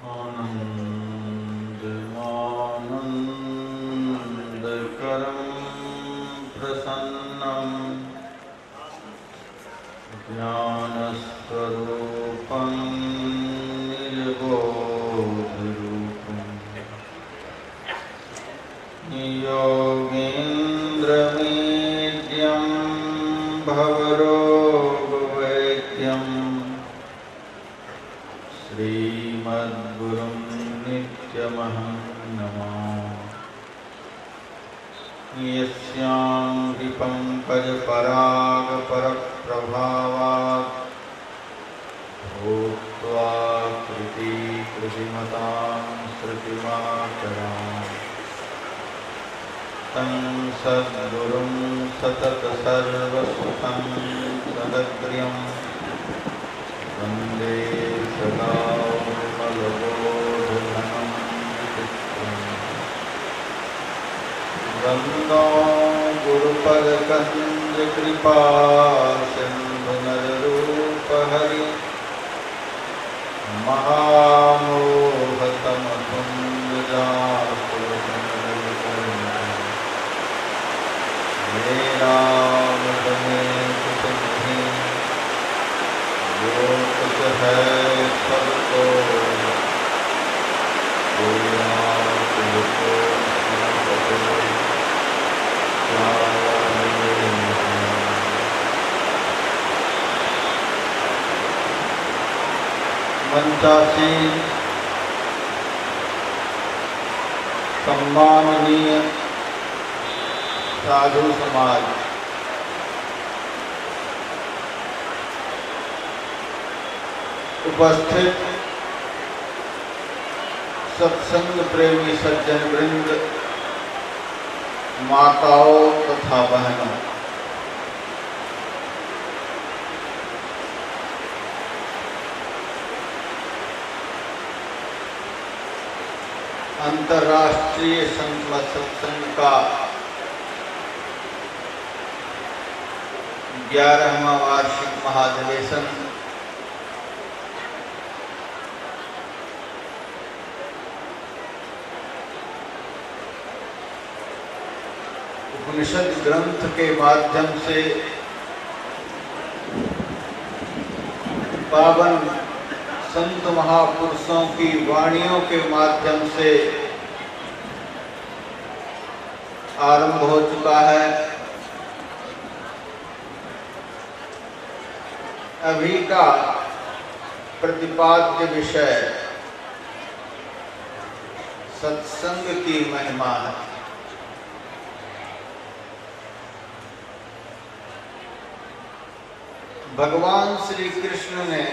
आनन्दमानन्दकरं प्रसन्नं ज्ञानस्वरूपं निजबोधरूपं योगीन्द्रमेद्यं भवरोगवैद्यं श्रीमद्गुरुं नित्यमहं नमामि। यस्यां पंकजपरागपरप्रभावात् भूत्वा कृतिमतां श्रुतिमातराम् तं सद्गुरुं सततसर्वसुखं सदग्र्यं वन्दे सदा विमलबोधघनं विचित्रम्। वन्दो गुरुपदकञ्जकृपासिन्धुनररूपहरि हे राम रमेश तुम्हें जो कुछ है सबको मंचासीन सम्माननीय साधु समाज, उपस्थित सत्संग प्रेमी सज्जन वृंद, माताओं तथा बहनों, अंतर्राष्ट्रीय संगमत सत्संग का 11वां वार्षिक महाधिवेशन उपनिषद ग्रंथ के माध्यम से पावन संत महापुरुषों की वाणियों के माध्यम से आरंभ हो चुका है। अभी का प्रतिपाद्य विषय सत्संग की महिमा है। भगवान श्री कृष्ण ने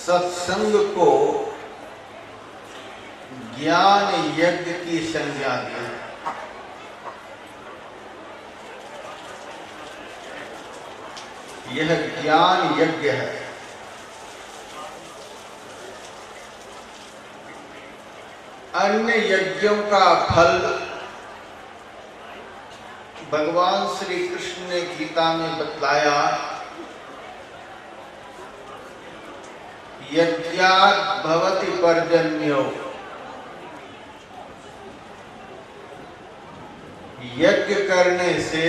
सत्संग को ज्ञान यज्ञ की संज्ञा दी। यह ज्ञान यज्ञ है। अन्य यज्ञों का फल भगवान श्री कृष्ण ने गीता में बतलाया। यज्ञात् भवति पर्जन्यो, यज्ञ करने से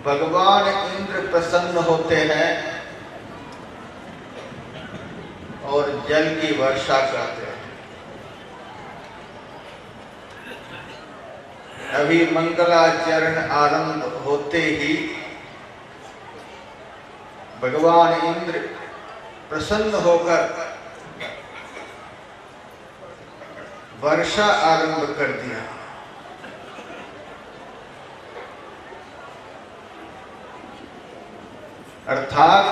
भगवान इंद्र प्रसन्न होते हैं और जल की वर्षा करते हैं। अभी मंगलाचरण आरंभ होते ही भगवान इंद्र प्रसन्न होकर वर्षा आरंभ कर दिया। अर्थात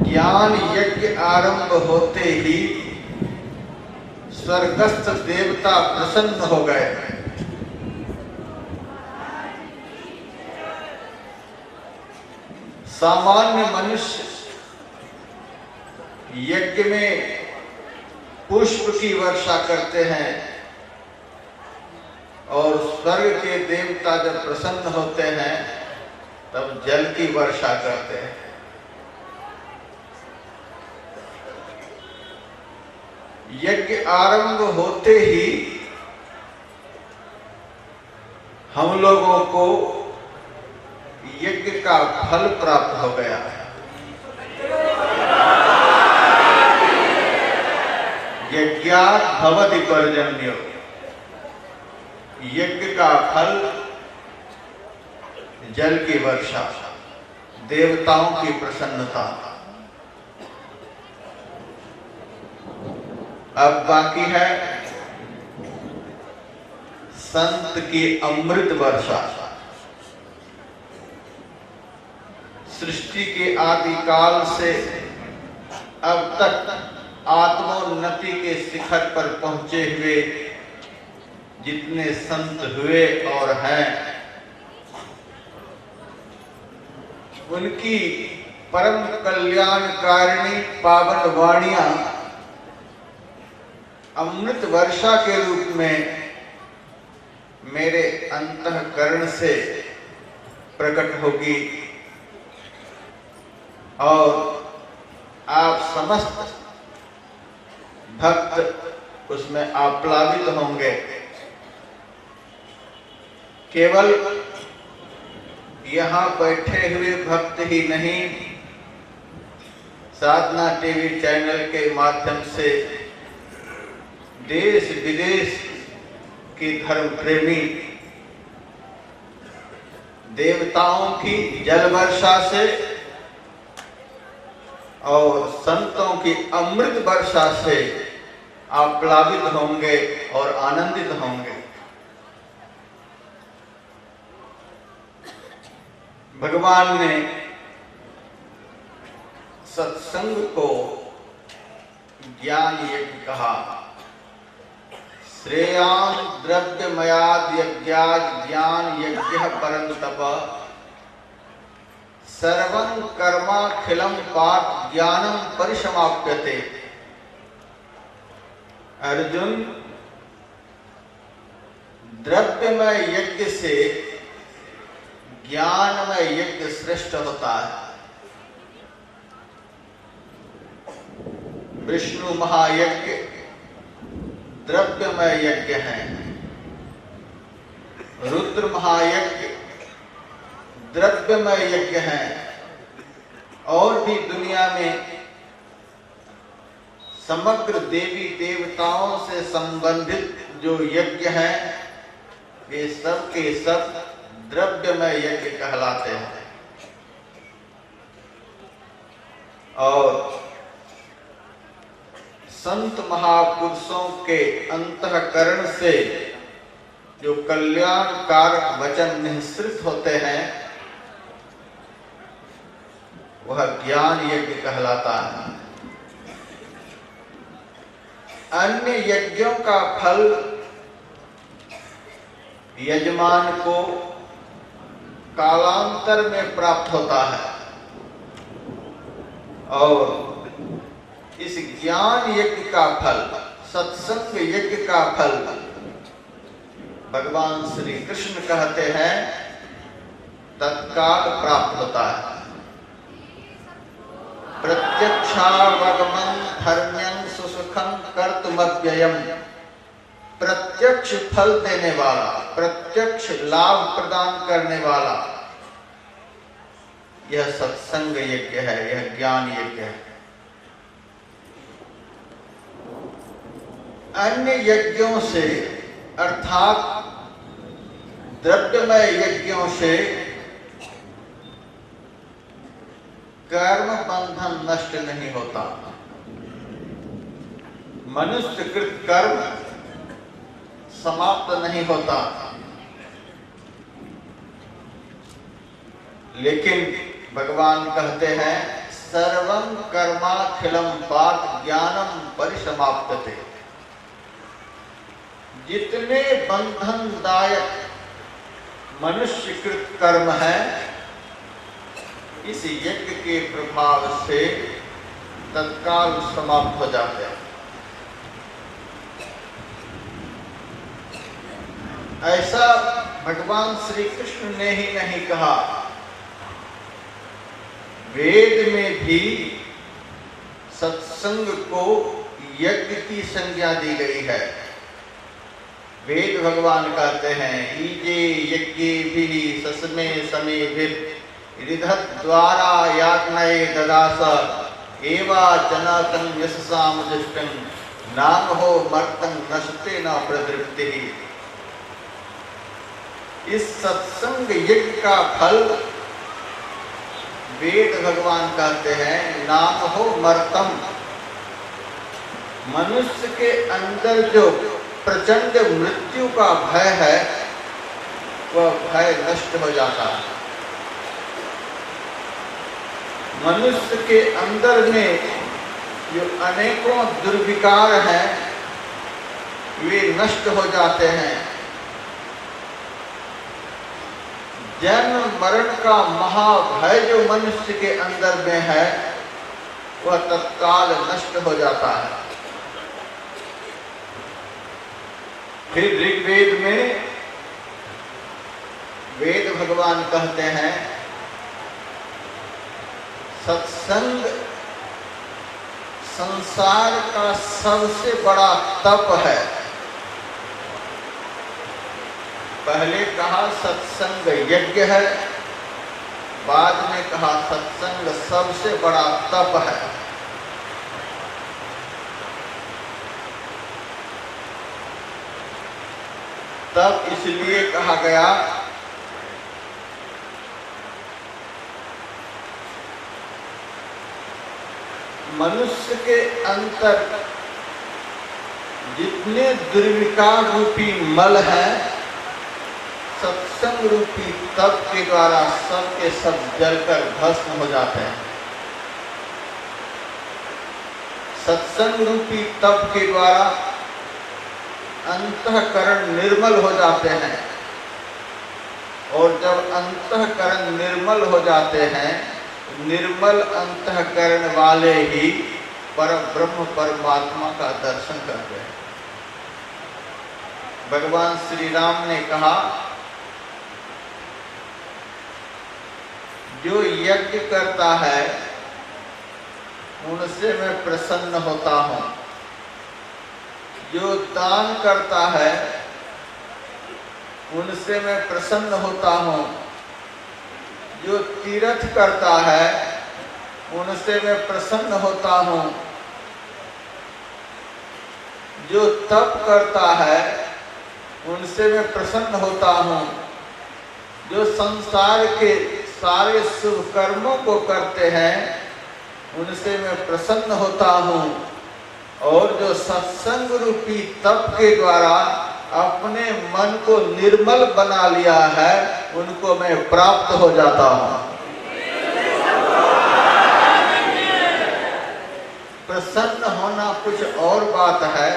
ज्ञान यज्ञ आरंभ होते ही स्वर्गस्थ देवता प्रसन्न हो गए। सामान्य मनुष्य यज्ञ में पुष्प की वर्षा करते हैं और स्वर्ग के देवता जब प्रसन्न होते हैं तब जल की वर्षा करते हैं। यज्ञ आरंभ होते ही हम लोगों को यज्ञ का फल प्राप्त हो गया है। यज्ञात् भवति पर्जन्यो, यज्ञ का फल जल की वर्षा, देवताओं की प्रसन्नता। अब बाकी है संत की अमृत वर्षा। सृष्टि के आदिकाल से अब तक आत्मोन्नति के शिखर पर पहुंचे हुए जितने संत हुए और हैं, उनकी परम कल्याणकारिणी पावन वाणियां अमृत वर्षा के रूप में मेरे अंतःकरण से प्रकट होगी और आप समस्त भक्त उसमें आप्लावित होंगे। केवल यहाँ बैठे हुए भक्त ही नहीं, साधना टीवी चैनल के माध्यम से देश विदेश के धर्म प्रेमी देवताओं की जल वर्षा से और संतों की अमृत वर्षा से आप्लावित होंगे और आनंदित होंगे। भगवान ने सत्संग को ज्ञान यज्ञ कहा। श्रेयान द्रव्यमयाद यज्ञात् ज्ञान यज्ञ परंतप, सर्वं कर्माखिलं पार्थ ज्ञानम परिसमाप्यते। अर्जुन, द्रव्यमय यज्ञ से ज्ञानमय यज्ञ श्रेष्ठ होता है। विष्णु महायज्ञ द्रव्यमय यज्ञ है, रुद्र महायज्ञ द्रव्यमय यज्ञ है, और भी दुनिया में समग्र देवी देवताओं से संबंधित जो यज्ञ हैं, वे सब के सब द्रव्यमय यज्ञ कहलाते हैं। और संत महापुरुषों के अंतःकरण से जो कल्याणकारक वचन निःसृत होते हैं, वह ज्ञान यज्ञ कहलाता है। अन्य यज्ञों का फल यजमान को कालांतर में प्राप्त होता है, और इस ज्ञान यज्ञ का फल, सत्संग यज्ञ का फल भगवान श्री कृष्ण कहते हैं तत्काल प्राप्त होता है। प्रत्यक्षावगमं धर्म्यं सुसुखं कर्तुमव्ययम्, प्रत्यक्ष फल देने वाला, प्रत्यक्ष लाभ प्रदान करने वाला यह सत्संग यज्ञ है, यह ज्ञान यज्ञ है। अन्य यज्ञों से अर्थात द्रव्यमय यज्ञों से कर्म बंधन नष्ट नहीं होता। मनुष्य कृत कर्म समाप्त नहीं होता, लेकिन भगवान कहते हैं सर्वं कर्माखिलं पार्थ ज्ञानम परिसमाप्यते। जितने बंधनदायक मनुष्य कृत कर्म है, इस यज्ञ के प्रभाव से तत्काल समाप्त हो जाते हैं। ऐसा भगवान श्री कृष्ण ने ही नहीं कहा, वेद में भी सत्संग को यज्ञ की संज्ञा दी गई है। वेद भगवान कहते हैं ईजे यज्ञे भी सस्मे समे ऋधत द्वारा याज्ञे ददास एवा जनातं यशसाम दृष्टं नाम हो मर्तं नशते न प्रदृप्ति। इस सत्संग यज्ञ का फल वेद भगवान कहते हैं नाम हो मर्तम। मनुष्य के अंदर जो प्रचंड मृत्यु का भय है वह भय नष्ट हो जाता है। मनुष्य के अंदर में जो अनेकों दुर्विकार हैं वे नष्ट हो जाते हैं। जन्म मरण का महाभय जो मनुष्य के अंदर में है वह तत्काल नष्ट हो जाता है। फिर ऋग्वेद में वेद भगवान कहते हैं सत्संग संसार का सबसे बड़ा तप है। पहले कहा सत्संग यज्ञ है, बाद में कहा सत्संग सबसे बड़ा तप है। तब इसलिए कहा गया मनुष्य के अंतर जितने दुर्विकार रूपी मल है सत्संग रूपी तप के द्वारा सब के सब जलकर भस्म हो जाते हैं। सत्संग रूपी तप के द्वारा अंतःकरण निर्मल हो जाते हैं और जब अंतःकरण निर्मल हो जाते हैं निर्मल अंतःकरण वाले ही परब्रह्म परमात्मा का दर्शन करते हैं। भगवान श्री राम ने कहा जो यज्ञ करता है उनसे मैं प्रसन्न होता हूँ, जो दान करता है उनसे मैं प्रसन्न होता हूँ, जो तीर्थ करता है उनसे मैं प्रसन्न होता हूँ, जो तप करता है उनसे मैं प्रसन्न होता हूँ, जो संसार के सारे शुभ कर्मों को करते हैं उनसे मैं प्रसन्न होता हूँ, और जो सत्संग रूपी तप के द्वारा अपने मन को निर्मल बना लिया है उनको मैं प्राप्त हो जाता हूँ। प्रसन्न होना कुछ और बात है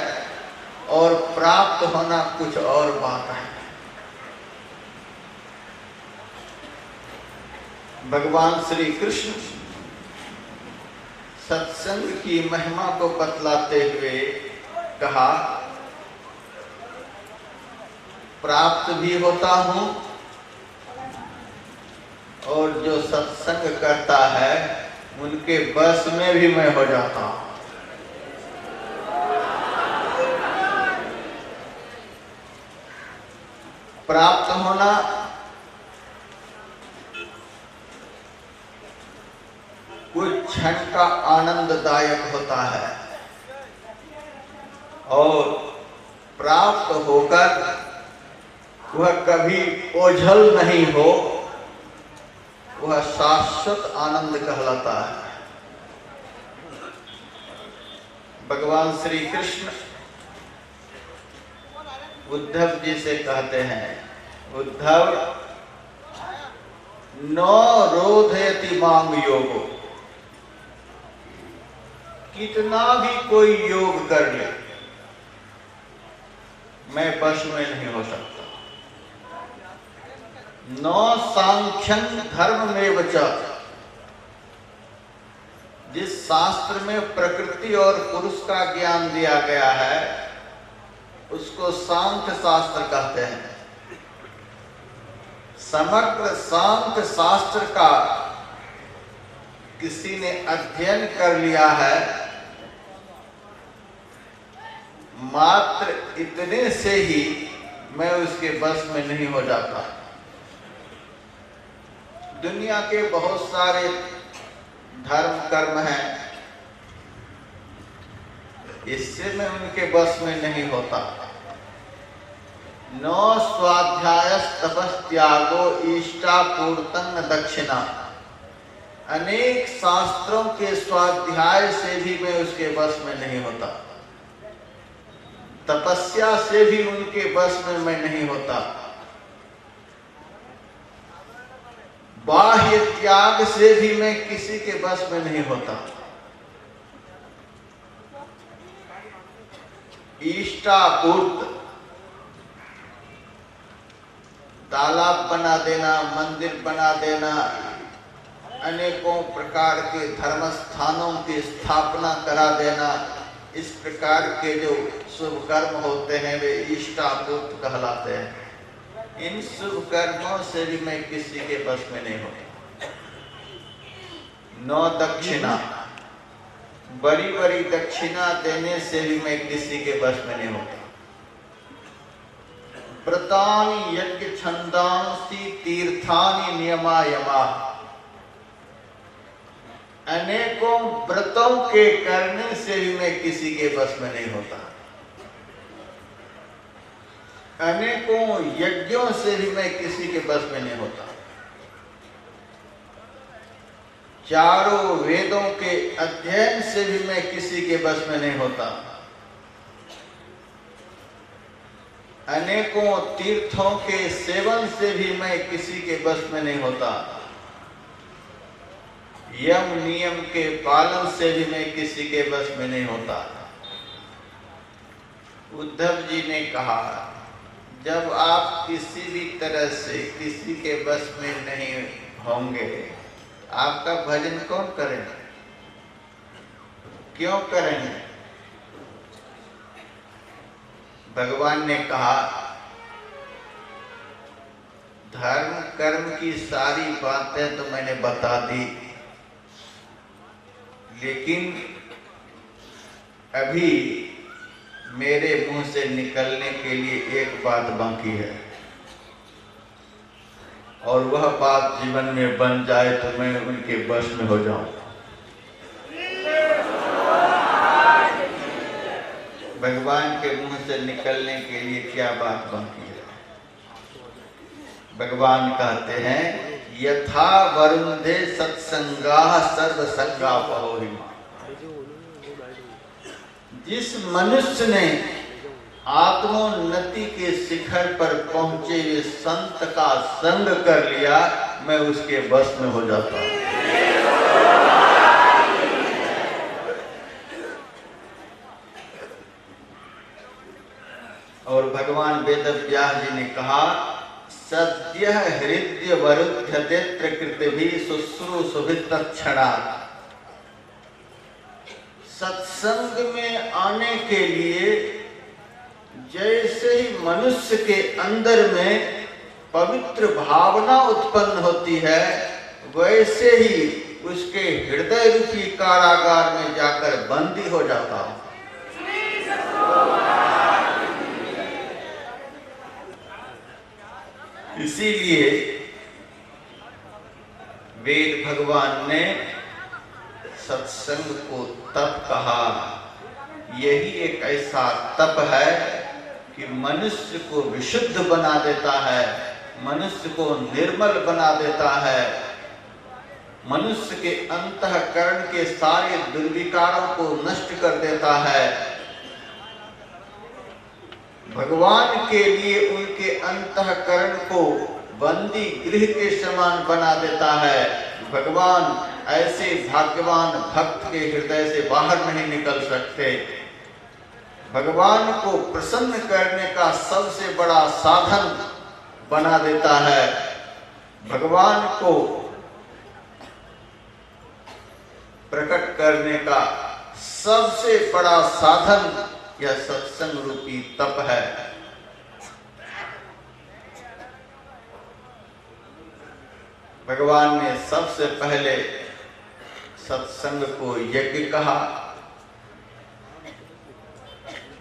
और प्राप्त होना कुछ और बात है। भगवान श्री कृष्ण सत्संग की महिमा को बतलाते हुए कहा प्राप्त भी होता हूँ और जो सत्संग करता है उनके बस में भी मैं हो जाता हूँ। प्राप्त होना कुछ क्षण का आनंददायक होता है और प्राप्त होकर वह कभी ओझल नहीं हो, वह शाश्वत आनंद कहलाता है। भगवान श्री कृष्ण उद्धव जी से कहते हैं उद्धव न रोधयति मांग योगो, कितना भी कोई योग कर ले मैं वश में नहीं हो सकता। न सांख्यं धर्म में बचा, जिस शास्त्र में प्रकृति और पुरुष का ज्ञान दिया गया है उसको सांख्य शास्त्र कहते हैं। समग्र सांख्य शास्त्र का किसी ने अध्ययन कर लिया है, मात्र इतने से ही मैं उसके बस में नहीं हो जाता। दुनिया के बहुत सारे धर्म कर्म हैं, इससे मैं उनके बस में नहीं होता। नो स्वाध्यायस्तपस्त्यागो इष्टापूर्तं न दक्षिणा। अनेक शास्त्रों के स्वाध्याय से भी मैं उसके बस में नहीं होता, तपस्या से भी उनके बस में मैं नहीं होता, बाह्य त्याग से भी मैं किसी के बस में नहीं होता। इष्टापूर्त, तालाब बना देना, मंदिर बना देना, अनेकों प्रकार के धर्म स्थानों की स्थापना करा देना, इस प्रकार के जो शुभ कर्म होते हैं वे इष्टापूर्त कहलाते हैं। इन शुभ कर्मों से भी मैं किसी के बस में नहीं होता। नौ दक्षिणा, बड़ी बड़ी दक्षिणा देने से भी मैं किसी के बस में नहीं होता। व्रतानि यज्ञ छंदांसि तीर्थानि नियमायमा। अनेकों व्रतों के करने से भी मैं किसी के बस में नहीं होता। अनेकों यज्ञों से भी मैं किसी के बस में नहीं होता। चारों वेदों के अध्ययन से भी मैं किसी के बस में नहीं होता। अनेकों तीर्थों के सेवन से भी मैं किसी के बस में नहीं होता। यम नियम के पालन से भी मैं किसी के बस में नहीं होता। उद्धव जी ने कहा, जब आप किसी भी तरह से किसी के बस में नहीं होंगे, आपका भजन कौन करेंगे, क्यों करेंगे? भगवान ने कहा, धर्म कर्म की सारी बातें तो मैंने बता दी, लेकिन अभी मेरे मुंह से निकलने के लिए एक बात बाकी है, और वह बात जीवन में बन जाए तो मैं उनके बस में हो जाऊं। भगवान के मुंह से निकलने के लिए क्या बात बाकी है? भगवान कहते हैं, यथा वरुंधे सत्संगाः सर्वसंगा पहोहिमा। जिस मनुष्य ने आत्मोन्नति के शिखर पर पहुंचे हुए संत का संग कर लिया, मैं उसके बस में हो जाता हूं। और भगवान वेदव्यास जी ने कहा, सद्यः हृदय वरुध्यते प्रकृतिभिः शुश्रूषुभिः तत्क्षणात्। सत्संग में आने के लिए जैसे ही मनुष्य के अंदर में पवित्र भावना उत्पन्न होती है, वैसे ही उसके हृदय रूपी कारागार में जाकर बंदी हो जाता हूं। इसीलिए वेद भगवान ने सत्संग को तप कहा। यही एक ऐसा तप है कि मनुष्य को विशुद्ध बना देता है, मनुष्य को निर्मल बना देता है, मनुष्य के अंतःकरण के सारे दुर्विकारों को नष्ट कर देता है। भगवान के लिए उनके अंतःकरण को बंदी गृह के समान बना देता है। भगवान ऐसे भाग्यवान भक्त के हृदय से बाहर नहीं निकल सकते। भगवान को प्रसन्न करने का सबसे बड़ा साधन बना देता है। भगवान को प्रकट करने का सबसे बड़ा साधन यह सत्संग रूपी तप है। भगवान ने सबसे पहले सत्संग को यज्ञ कहा।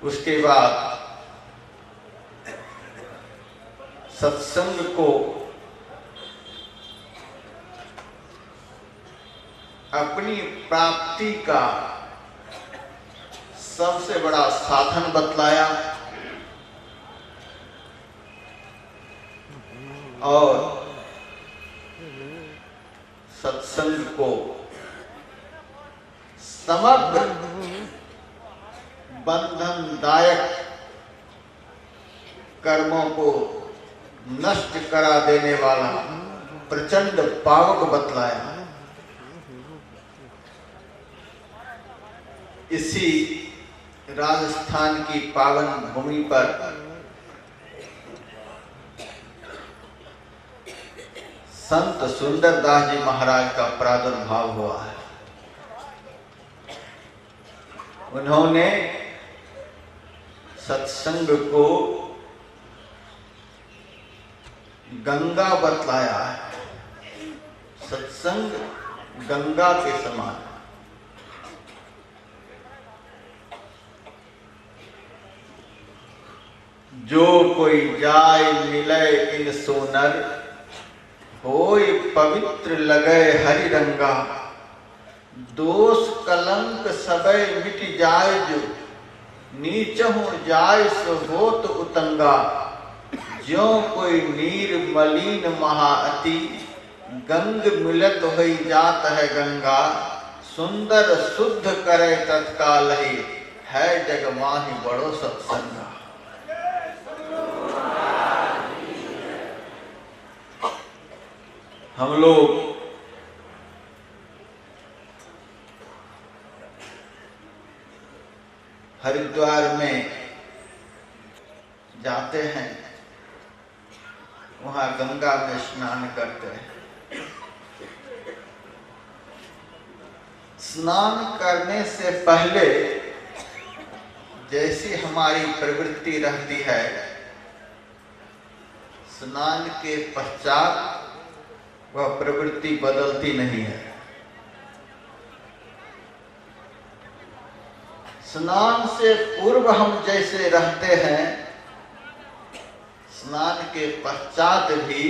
उसके बाद सत्संग को अपनी प्राप्ति का सबसे बड़ा साधन बतलाया और सत्संग को समग्र बंधनदायक कर्मों को नष्ट करा देने वाला प्रचंड पावक बतलाया। इसी राजस्थान की पावन भूमि पर संत सुंदरदास जी महाराज का प्रादुर्भाव हुआ है। उन्होंने सत्संग को गंगा बतलाया है। सत्संग गंगा के समान। जो कोई जाय मिले इन सोनर, होय पवित्र लगे हरि रंगा। दोष कलंक सबय मिट जाय जो, नीचहु जाय सो होत उतंगा। ज्यों कोई नीर मलिन महाअति, गंग मिलत होई जात है गंगा। सुंदर शुद्ध करे तत्काल ही, है जग माहि बड़ो सत्संगा। हम लोग हरिद्वार में जाते हैं, वहां गंगा में स्नान करते हैं। स्नान करने से पहले जैसी हमारी प्रवृत्ति रहती है, स्नान के पश्चात वह प्रवृत्ति बदलती नहीं है। स्नान से पूर्व हम जैसे रहते हैं, स्नान के पश्चात भी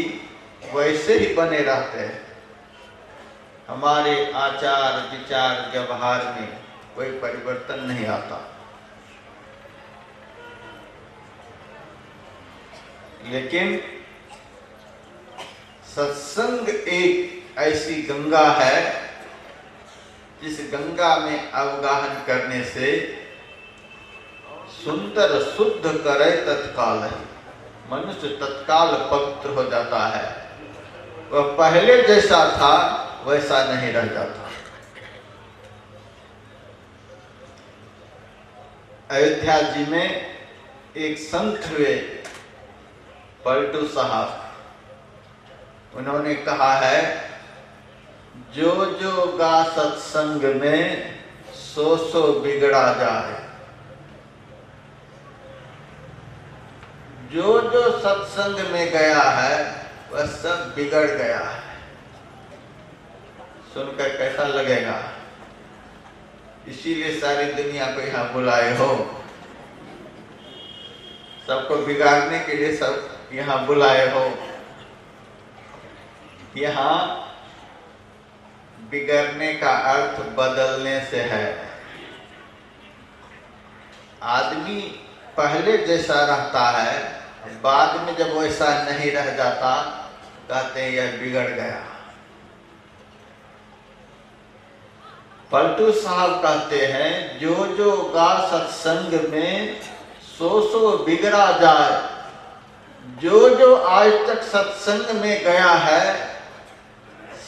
वैसे ही बने रहते हैं। हमारे आचार विचार व्यवहार में कोई परिवर्तन नहीं आता। लेकिन सत्संग एक ऐसी गंगा है जिस गंगा में अवगाहन करने से सुंदर शुद्ध करे तत्काल है। मनुष्य तत्काल पवित्र हो जाता है। वह पहले जैसा था वैसा नहीं रह जाता। अयोध्या जी में एक संत हुए पलटू साहब। उन्होंने कहा है, जो जो गा सत्संग में सो सो बिगड़ा जाए। जो जो सत्संग में गया है वह सब बिगड़ गया है। सुनकर कैसा लगेगा? इसीलिए सारी दुनिया को यहाँ बुलाए हो। सबको बिगाड़ने के लिए सब यहाँ बुलाए हो। यहाँ बिगड़ने का अर्थ बदलने से है। आदमी पहले जैसा रहता है, बाद में जब वैसा नहीं रह जाता, कहते हैं यह बिगड़ गया। पलटू साहब कहते हैं, जो जो गा सत्संग में सो सो बिगड़ा जाए। जो जो आज तक सत्संग में गया है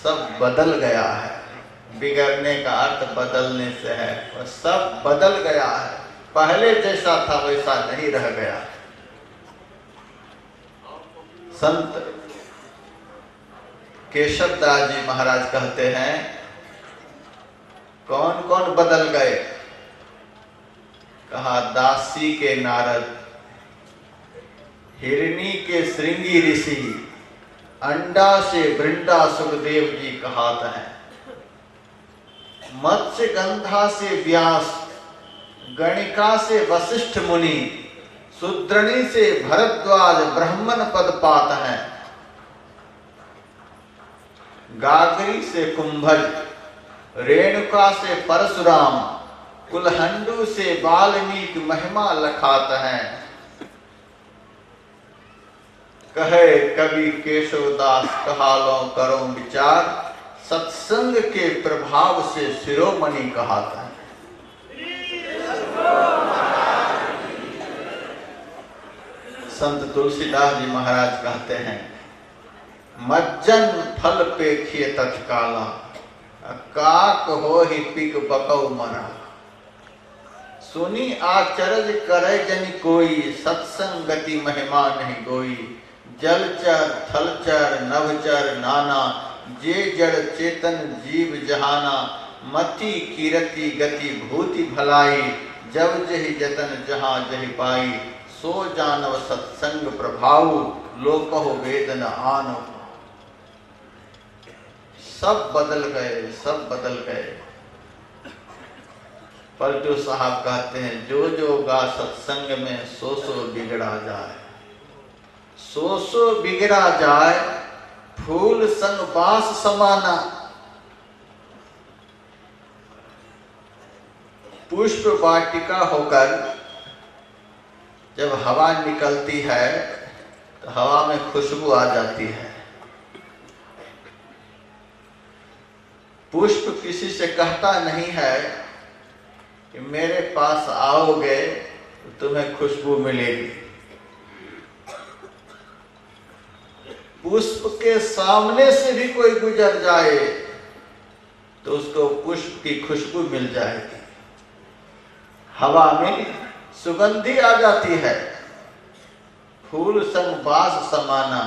सब बदल गया है। बिगड़ने का अर्थ बदलने से है। वह सब बदल गया है। पहले जैसा था वैसा नहीं रह गया। संत केशव दास जी महाराज कहते हैं, कौन कौन बदल गए? कहा, दासी के नारद, हिरणी के श्रृंगी ऋषि, अंडा से वृंदा सुखदेव जी कहात है। मत्स्य गंधा से व्यास, गणिका से वशिष्ठ मुनि, शूद्रणी से भरद्वाज ब्राह्मण पद पात हैं, गागरी से कुंभल, रेणुका से परशुराम, कुलहंडू से वाल्मीकि महिमा लखात हैं। कहे कवि केशवदास कहालों करो विचार, सत्संग के प्रभाव से शिरोमणि कहाता है। संत तुलसीदास जी महाराज कहते हैं, मज्जन फल पेखिए तत्काला, काक हो ही पिक बकौ मरा। सुनी आचरज करे जन कोई, सत्संगति महिमा नहीं गोई। जलचर थलचर नभचर नाना, जे जड़ चेतन जीव जहाना। मति कीरति गति भूति भलाई, जब जहि जतन जहाँ जहि पाई। सो जानव सत्संग प्रभाव, लोकहो वेदन आनो। सब बदल गए, सब बदल गए। पलटू साहब कहते हैं, जो जो गा सत्संग में सो सो बिगड़ा जाए, सो सो बिगड़ा जाए। फूल संग बास समाना, पुष्प वाटिका होकर जब हवा निकलती है तो हवा में खुशबू आ जाती है। पुष्प किसी से कहता नहीं है कि मेरे पास आओगे तो तुम्हें खुशबू मिलेगी। पुष्प के सामने से भी कोई गुजर जाए तो उसको पुष्प की खुशबू मिल जाएगी। हवा में सुगंधी आ जाती है। फूल संग बास समाना,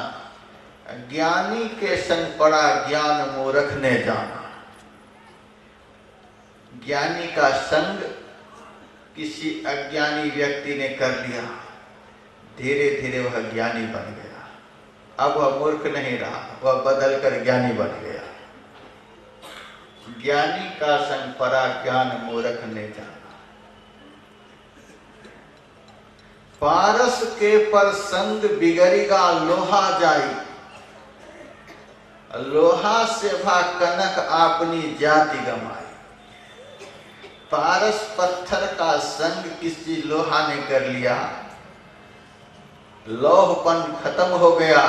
ज्ञानी के संग पड़ा ज्ञान मूर्ख ने जाना। ज्ञानी का संग किसी अज्ञानी व्यक्ति ने कर लिया, धीरे धीरे वह ज्ञानी बन गया। अब वह मूर्ख नहीं रहा, वह बदल कर ज्ञानी बन गया। ज्ञानी का संग परा ज्ञान मूर्ख ने जाना। पारस के पर संग बिगड़ेगा लोहा जाई, लोहा से भा कनक अपनी जाति गमाई। पारस पत्थर का संग किसी लोहा ने कर लिया, लौहपन खत्म हो गया,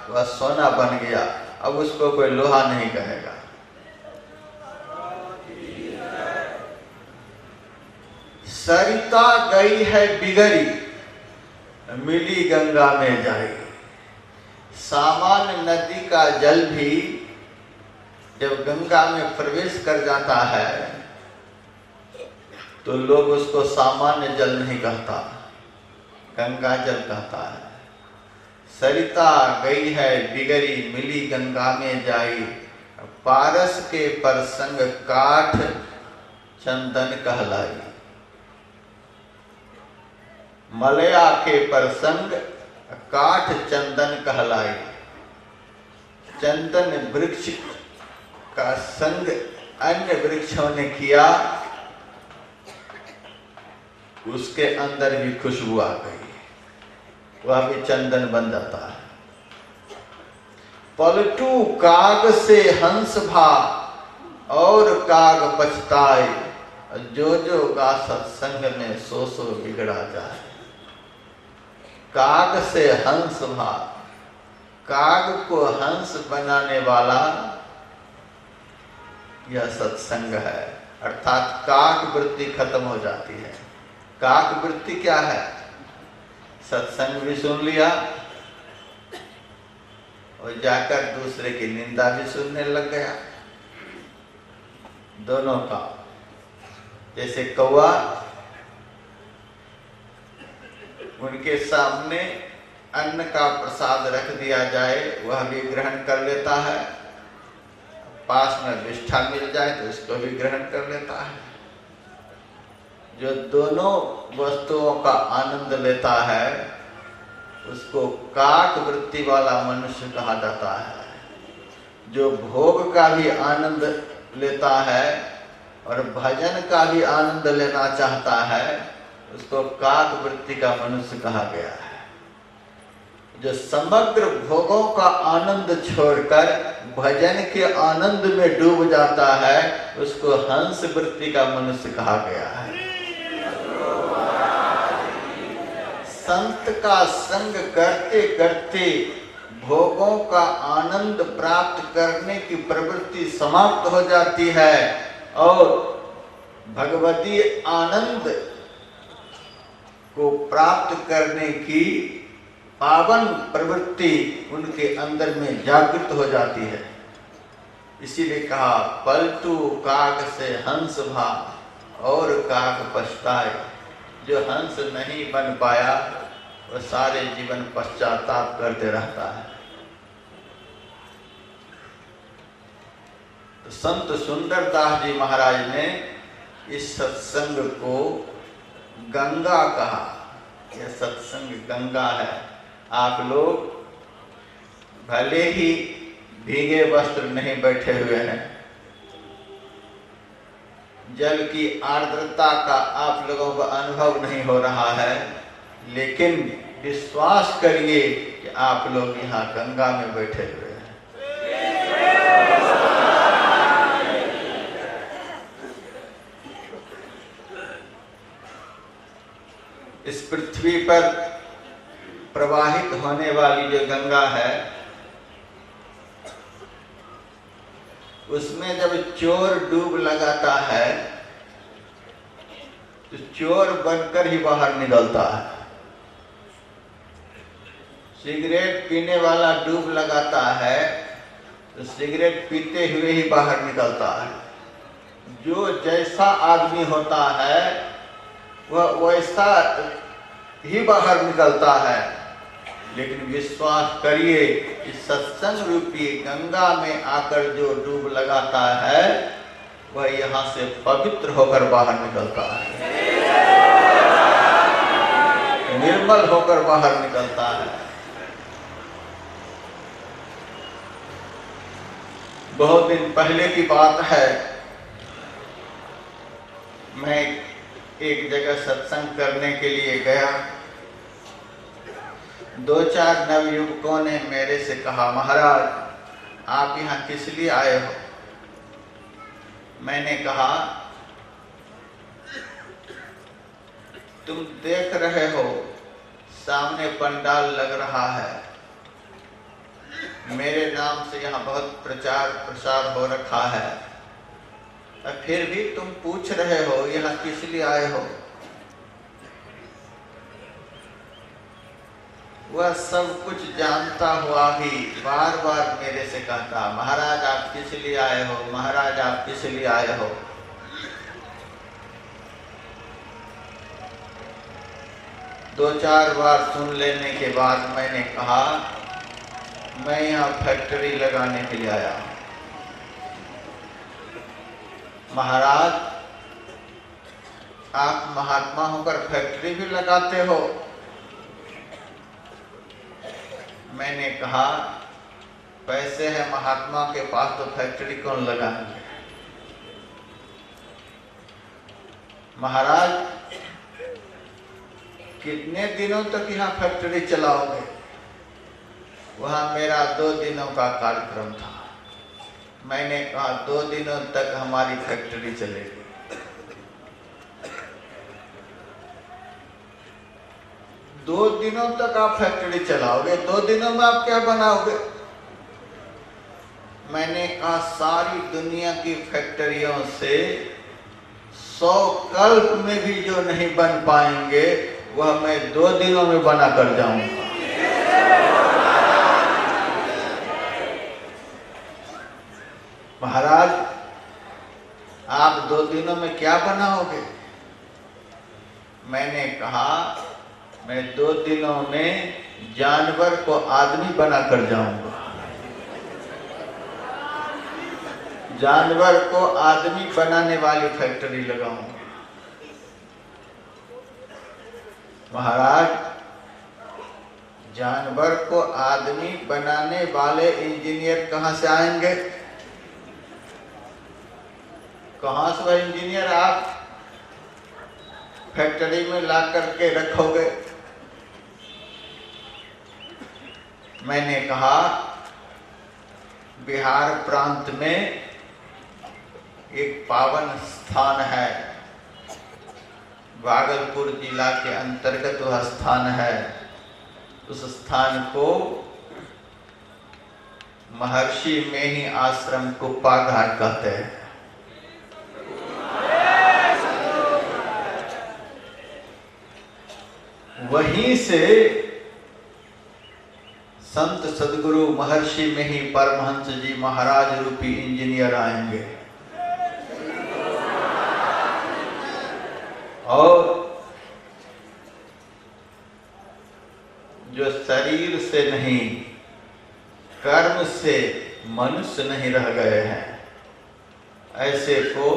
वह सोना बन गया। अब उसको कोई लोहा नहीं कहेगा। सरिता गई है बिगड़ी, मिली गंगा में जाएगी। सामान्य नदी का जल भी जब गंगा में प्रवेश कर जाता है तो लोग उसको सामान्य जल नहीं कहता, गंगा जल कहता है। सरिता गई है बिगड़ी, मिली गंगा में जाई। पारस के परसंग काठ चंदन कहलाई। मलया के परसंग काठ चंदन कहलाई। चंदन वृक्ष का संग अन्य वृक्षों ने किया, उसके अंदर भी खुशबू आ गई, वह भी चंदन बन जाता है। पलटू काग से हंस भा, और काग पछताए। जो जो गा सत्संग में सो सो बिगड़ा जाए। काग से हंस भा, काग को हंस बनाने वाला यह सत्संग है। अर्थात काक वृत्ति खत्म हो जाती है। काक वृत्ति क्या है? सत्संग भी सुन लिया और जाकर दूसरे की निंदा भी सुनने लग गया। दोनों का, जैसे कौवा उनके सामने अन्न का प्रसाद रख दिया जाए वह भी ग्रहण कर लेता है, पास में विष्ठा मिल जाए तो इसको भी ग्रहण कर लेता है। जो दोनों वस्तुओं का आनंद लेता है उसको काक वृत्ति वाला मनुष्य कहा जाता है। जो भोग का भी आनंद लेता है और भजन का भी आनंद लेना चाहता है, उसको काक वृत्ति का मनुष्य कहा गया है। जो समग्र भोगों का आनंद छोड़कर भजन के आनंद में डूब जाता है, उसको हंस वृत्ति का मनुष्य कहा गया है। संत का संग करते करते भोगों का आनंद प्राप्त करने की प्रवृत्ति समाप्त हो जाती है और भगवती आनंद को प्राप्त करने की पावन प्रवृत्ति उनके अंदर में जागृत हो जाती है। इसीलिए कहा पलटू काक से हंस भा और काक पछताए। जो हंस नहीं बन पाया वो सारे जीवन पश्चाताप करते रहता है। तो संत सुंदरदास जी महाराज ने इस सत्संग को गंगा कहा। यह सत्संग गंगा है। आप लोग भले ही भीगे वस्त्र नहीं बैठे हुए हैं, जल की आर्द्रता का आप लोगों को अनुभव नहीं हो रहा है, लेकिन विश्वास करिए कि आप लोग यहाँ गंगा में बैठे हुए हैं। इस पृथ्वी पर प्रवाहित होने वाली जो गंगा है, उसमें जब चोर डूब लगाता है तो चोर बनकर ही बाहर निकलता है। सिगरेट पीने वाला डूब लगाता है तो सिगरेट पीते हुए ही बाहर निकलता है। जो जैसा आदमी होता है वह वैसा ही बाहर निकलता है। लेकिन विश्वास करिए कि सत्संग रूपी गंगा में आकर जो डूब लगाता है वह यहाँ से पवित्र होकर बाहर निकलता है, निर्मल होकर बाहर निकलता है। बहुत दिन पहले की बात है, मैं एक जगह सत्संग करने के लिए गया। 2-4 नवयुवकों ने मेरे से कहा, महाराज आप यहाँ किस लिए आए हो? मैंने कहा तुम देख रहे हो सामने पंडाल लग रहा है, मेरे नाम से यहाँ बहुत प्रचार प्रसार हो रखा है, और फिर भी तुम पूछ रहे हो यहाँ किस लिए आए हो? वह सब कुछ जानता हुआ भी बार बार मेरे से कहता, महाराज आप किस लिए आए हो? महाराज आप किस लिए आए हो? दो चार बार सुन लेने के बाद मैंने कहा मैं यहाँ फैक्ट्री लगाने के लिए आया हूँ। महाराज आप महात्मा होकर फैक्ट्री भी लगाते हो? मैंने कहा पैसे है महात्मा के पास तो फैक्ट्री कौन लगाएंगे? महाराज कितने दिनों तक यहाँ फैक्ट्री चलाओगे? वहाँ मेरा 2 दिनों का कार्यक्रम था। मैंने कहा 2 दिनों तक हमारी फैक्ट्री चलेगी। दो दिनों तक आप फैक्ट्री चलाओगे, 2 दिनों में आप क्या बनाओगे? मैंने कहा सारी दुनिया की फैक्ट्रियों से 100 कल्प में भी जो नहीं बन पाएंगे वह मैं 2 दिनों में बना कर जाऊंगा। महाराज आप 2 दिनों में क्या बनाओगे? मैंने कहा मैं 2 दिनों में जानवर को आदमी बना कर जाऊंगा। जानवर को आदमी बनाने वाली फैक्ट्री लगाऊंगा। महाराज जानवर को आदमी बनाने वाले इंजीनियर कहाँ से आएंगे? कहाँ से वह इंजीनियर आप फैक्ट्री में ला करके रखोगे? मैंने कहा बिहार प्रांत में एक पावन स्थान है, भागलपुर जिला के अंतर्गत वह स्थान है। उस स्थान को महर्षि मेनी आश्रम कुप्पा घाट कहते हैं। वहीं से संत सदगुरु महर्षि मेनी परमहंस जी महाराज रूपी इंजीनियर आएंगे और जो शरीर से नहीं कर्म से मनुष्य नहीं रह गए हैं, ऐसे को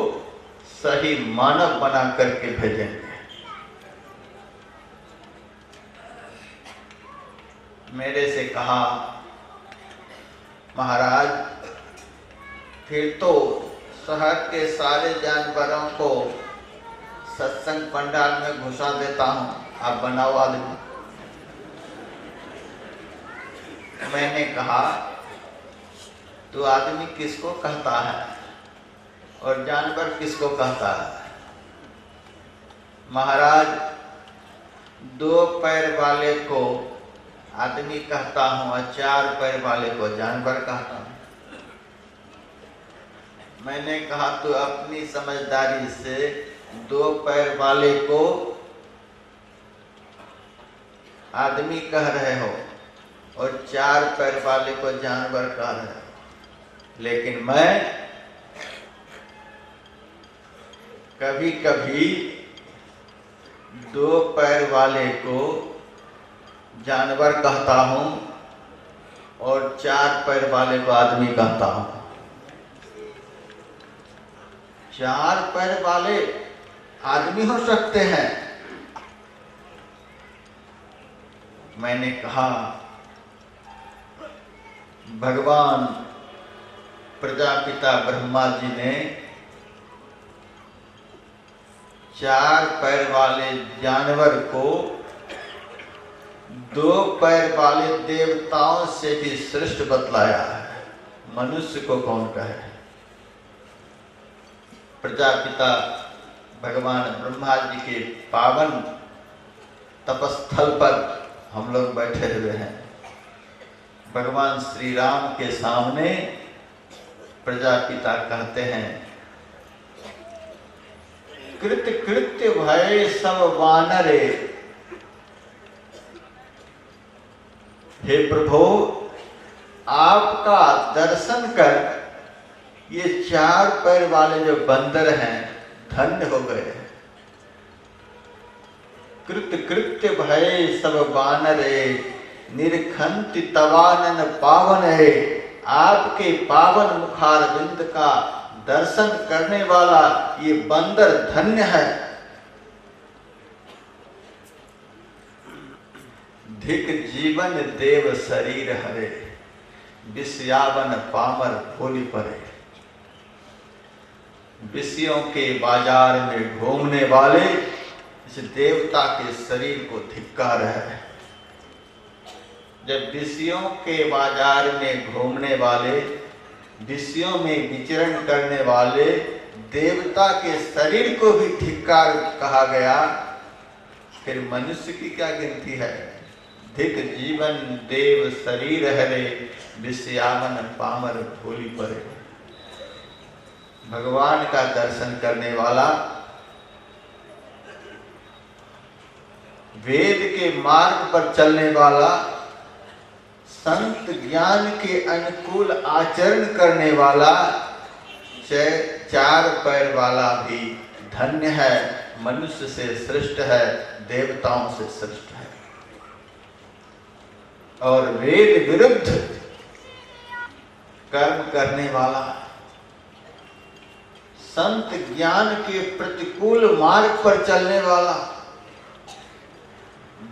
सही मानव बना करके भेजेंगे। मेरे से कहा महाराज फिर तो शहर के सारे जानवरों को सत्संग पंडाल में घुसा देता हूं, आप बनाओ आदमी। मैंने कहा तो आदमी किसको कहता है और जानवर किसको कहता है? महाराज 2 पैर वाले को आदमी कहता हूं और 4 पैर वाले को जानवर कहता हूं। मैंने कहा तो अपनी समझदारी से 2 पैर वाले को आदमी कह रहे हो और 4 पैर वाले को जानवर कह रहे हो, लेकिन मैं कभी कभी 2 पैर वाले को जानवर कहता हूं और 4 पैर वाले को आदमी कहता हूं। 4 पैर वाले आदमी हो सकते हैं। मैंने कहा भगवान प्रजापिता ब्रह्मा जी ने 4 पैर वाले जानवर को 2 पैर वाले देवताओं से भी श्रेष्ठ बतलाया है। मनुष्य को कौन कहे? प्रजापिता भगवान ब्रह्मा जी के पावन तपस्थल पर हम लोग बैठे हुए हैं। भगवान श्री राम के सामने प्रजापिता कहते हैं कृत कृत्य भय सब वानरे, हे प्रभु आपका दर्शन कर ये 4 पैर वाले जो बंदर हैं धन्य हो गए। कृत कृत्य भय सब वानरे, निरखंति तवानन पावन है। आपके पावन मुखारविंद का दर्शन करने वाला ये बंदर धन्य है। धिक जीवन देव शरीर हरे, विषयावन पामर भोली परे। विषयों के बाजार में घूमने वाले इस देवता के शरीर को धिक्कार है। जब विषयों के बाजार में घूमने वाले, विषयों में विचरण करने वाले देवता के शरीर को भी धिक्कार कहा गया, फिर मनुष्य की क्या गिनती है? धिक जीवन देव शरीर हरे, विषयावन पामर भोली परे। भगवान का दर्शन करने वाला, वेद के मार्ग पर चलने वाला, संत ज्ञान के अनुकूल आचरण करने वाला, 4 पैर वाला भी धन्य है, मनुष्य से श्रेष्ठ है, देवताओं से श्रेष्ठ है। और वेद विरुद्ध कर्म करने वाला, संत ज्ञान के प्रतिकूल मार्ग पर चलने वाला,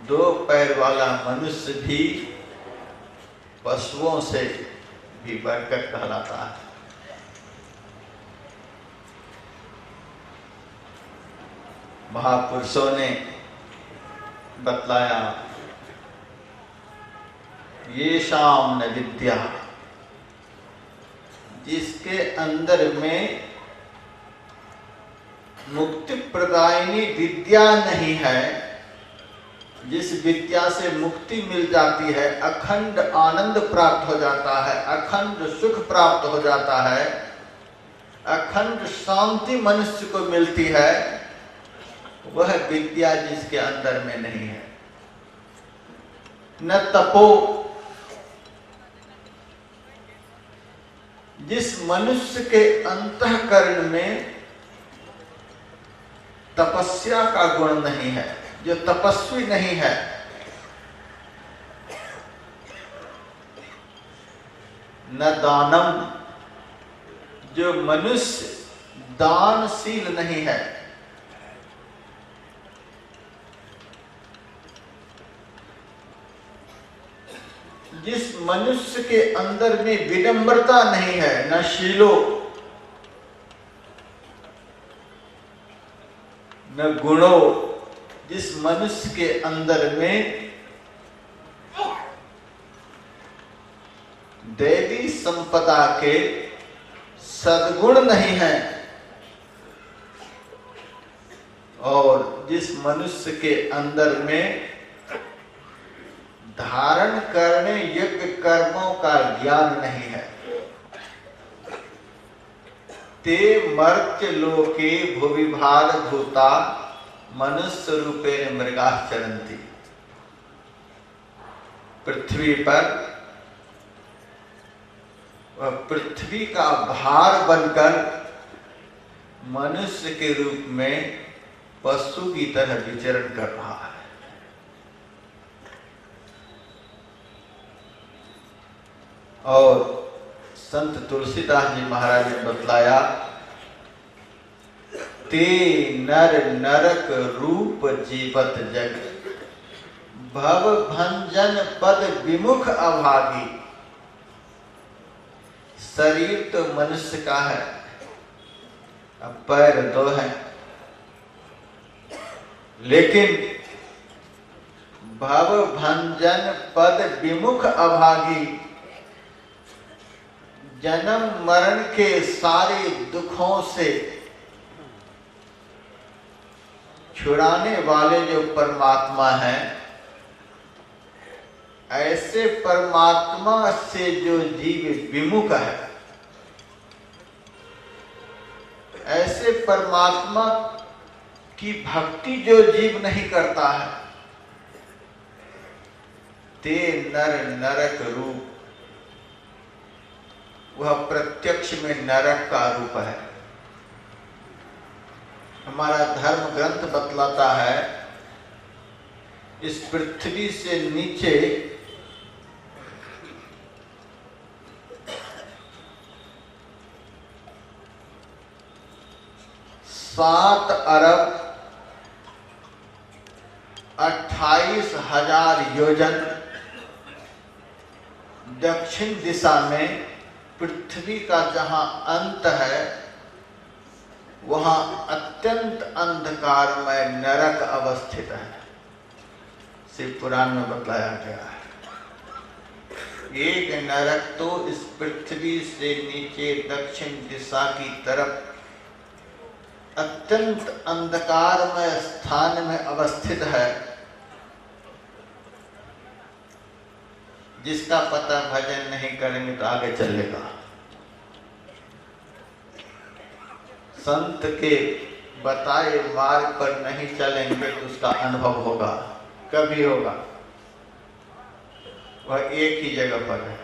2 पैर वाला मनुष्य भी पशुओं से भी बढ़कर कहलाता है। महापुरुषों ने बतलाया, ये शाम न विद्या, जिसके अंदर में मुक्ति प्रदायिनी विद्या नहीं है, जिस विद्या से मुक्ति मिल जाती है, अखंड आनंद प्राप्त हो जाता है, अखंड सुख प्राप्त हो जाता है, अखंड शांति मनुष्य को मिलती है, वह विद्या जिसके अंदर में नहीं है। न तपो, जिस मनुष्य के अंतःकरण में तपस्या का गुण नहीं है, जो तपस्वी नहीं है, न दानम, जो मनुष्य दानशील नहीं है, जिस मनुष्य के अंदर में विनम्रता नहीं है, न शीलो न गुणो, जिस मनुष्य के अंदर में देवी संपदा के सद्गुण नहीं है, और जिस मनुष्य के अंदर में धारण करने योग्य कर्मों का ज्ञान नहीं है, ते मर्त्य लोके भुविभार भूता मनुष्य रूपेण मृगाः चरन्ति। पृथ्वी पर वह पृथ्वी का भार बनकर मनुष्य के रूप में पशु की तरह विचरण कर रहा है। और संत तुलसीदास जी महाराज ने बतलाया, ते नर नरक रूप जीवत जग, भव भंजन पद विमुख अभागी। शरीर तो मनुष्य का है, अब पैर दो हैं, लेकिन भव भंजन पद विमुख अभागी, जन्म मरण के सारे दुखों से छुड़ाने वाले जो परमात्मा हैं, ऐसे परमात्मा से जो जीव विमुख है, ऐसे परमात्मा की भक्ति जो जीव नहीं करता है, ते नर नरक रूप, वह प्रत्यक्ष में नरक का रूप है। हमारा धर्म ग्रंथ बतलाता है, इस पृथ्वी से नीचे 7 अरब 28,000 योजन दक्षिण दिशा में पृथ्वी का जहां अंत है, वहां अत्यंत अंधकारमय नरक अवस्थित है। शिव पुराण में बतलाया गया है। एक नरक तो इस पृथ्वी से नीचे दक्षिण दिशा की तरफ अत्यंत अंधकारमय स्थान में अवस्थित है, जिसका पता भजन नहीं करेंगे तो आगे चलेगा। संत के बताए मार्ग पर नहीं चलेंगे तो उसका अनुभव होगा, कभी होगा। वह एक ही जगह पर है।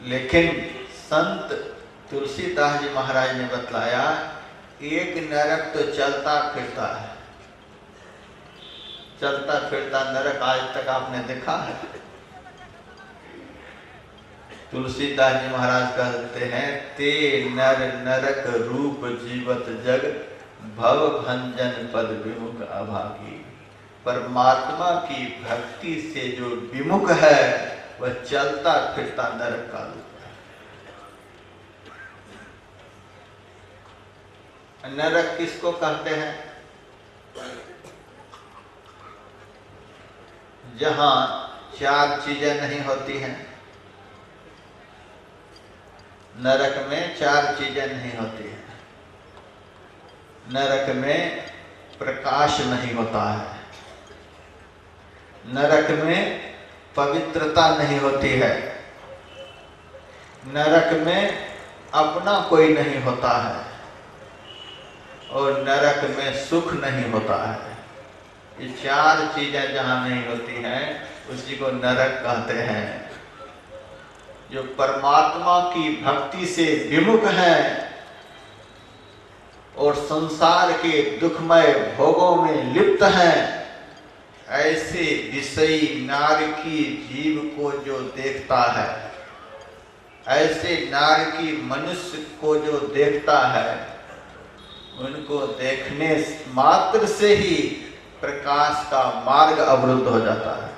लेकिन संत तुलसीदास जी महाराज ने बतलाया, एक नरक तो चलता फिरता है। चलता फिरता नरक आज तक आपने देखा है? तुलसीदास जी महाराज कहते हैं, ते नर नरक रूप जीवत जग, भव भंजन पद विमुख अभागी। परमात्मा की भक्ति से जो विमुख है, वह चलता फिरता नरक का रूप नरक किसको कहते हैं? जहां चार चीजें नहीं होती हैं। नरक में चार चीजें नहीं होती हैं। नरक में प्रकाश नहीं होता है। नरक में पवित्रता नहीं होती है। नरक में अपना कोई नहीं होता है और नरक में सुख नहीं होता है। ये चार चीजें जहां नहीं होती हैं उसी को नरक कहते हैं। जो परमात्मा की भक्ति से विमुख है और संसार के दुखमय भोगों में लिप्त हैं, ऐसे विषयी नारकी जीव को जो देखता है, ऐसे नारकी मनुष्य को जो देखता है, उनको देखने मात्र से ही प्रकाश का मार्ग अवरुद्ध हो जाता है।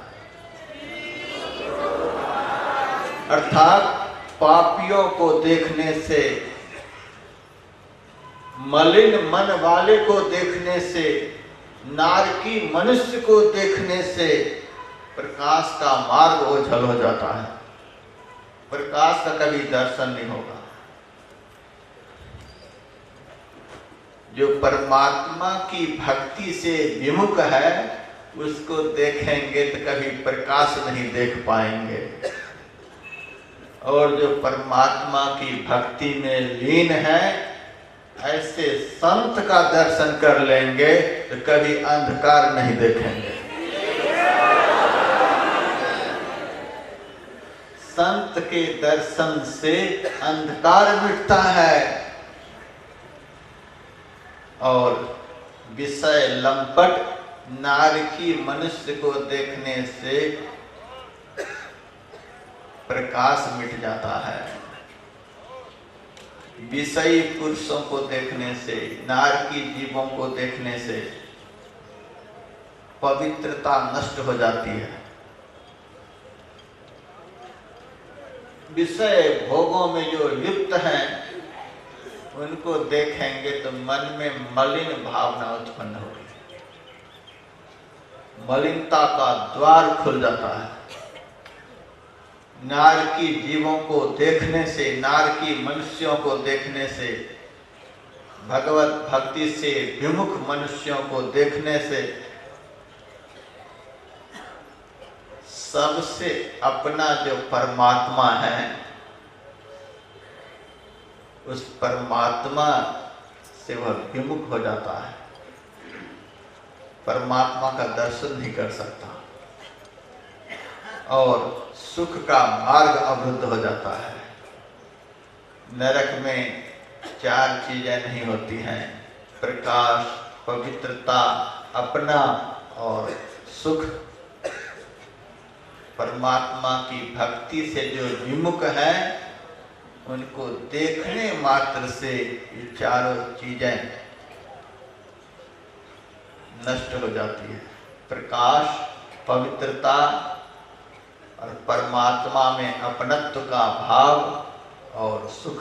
अर्थात पापियों को देखने से, मलिन मन वाले को देखने से, नारकी मनुष्य को देखने से प्रकाश का मार्ग ओझल हो जाता है। प्रकाश का कभी दर्शन नहीं होगा। जो परमात्मा की भक्ति से विमुख है उसको देखेंगे तो कभी प्रकाश नहीं देख पाएंगे, और जो परमात्मा की भक्ति में लीन है ऐसे संत का दर्शन कर लेंगे तो कभी अंधकार नहीं देखेंगे। संत के दर्शन से अंधकार मिटता है और विषय लंपट नारकी मनुष्य को देखने से प्रकाश मिट जाता है। विषयी पुरुषों को देखने से, नारकी जीवों को देखने से पवित्रता नष्ट हो जाती है। विषय भोगों में जो लिप्त हैं उनको देखेंगे तो मन में मलिन भावना उत्पन्न होगी। मलिनता का द्वार खुल जाता है। नारकी जीवों को देखने से, नारकी मनुष्यों को देखने से, भगवत भक्ति से विमुख मनुष्यों को देखने से सबसे अपना जो परमात्मा है उस परमात्मा से वह विमुख हो जाता है। परमात्मा का दर्शन नहीं कर सकता और सुख का मार्ग अवरुद्ध हो जाता है। नरक में चार चीजें नहीं होती हैं, प्रकाश, पवित्रता, अपना और सुख। परमात्मा की भक्ति से जो विमुख है उनको देखने मात्र से ये चारों चीजें नष्ट हो जाती है। प्रकाश, पवित्रता और परमात्मा में अपनत्व का भाव और सुख।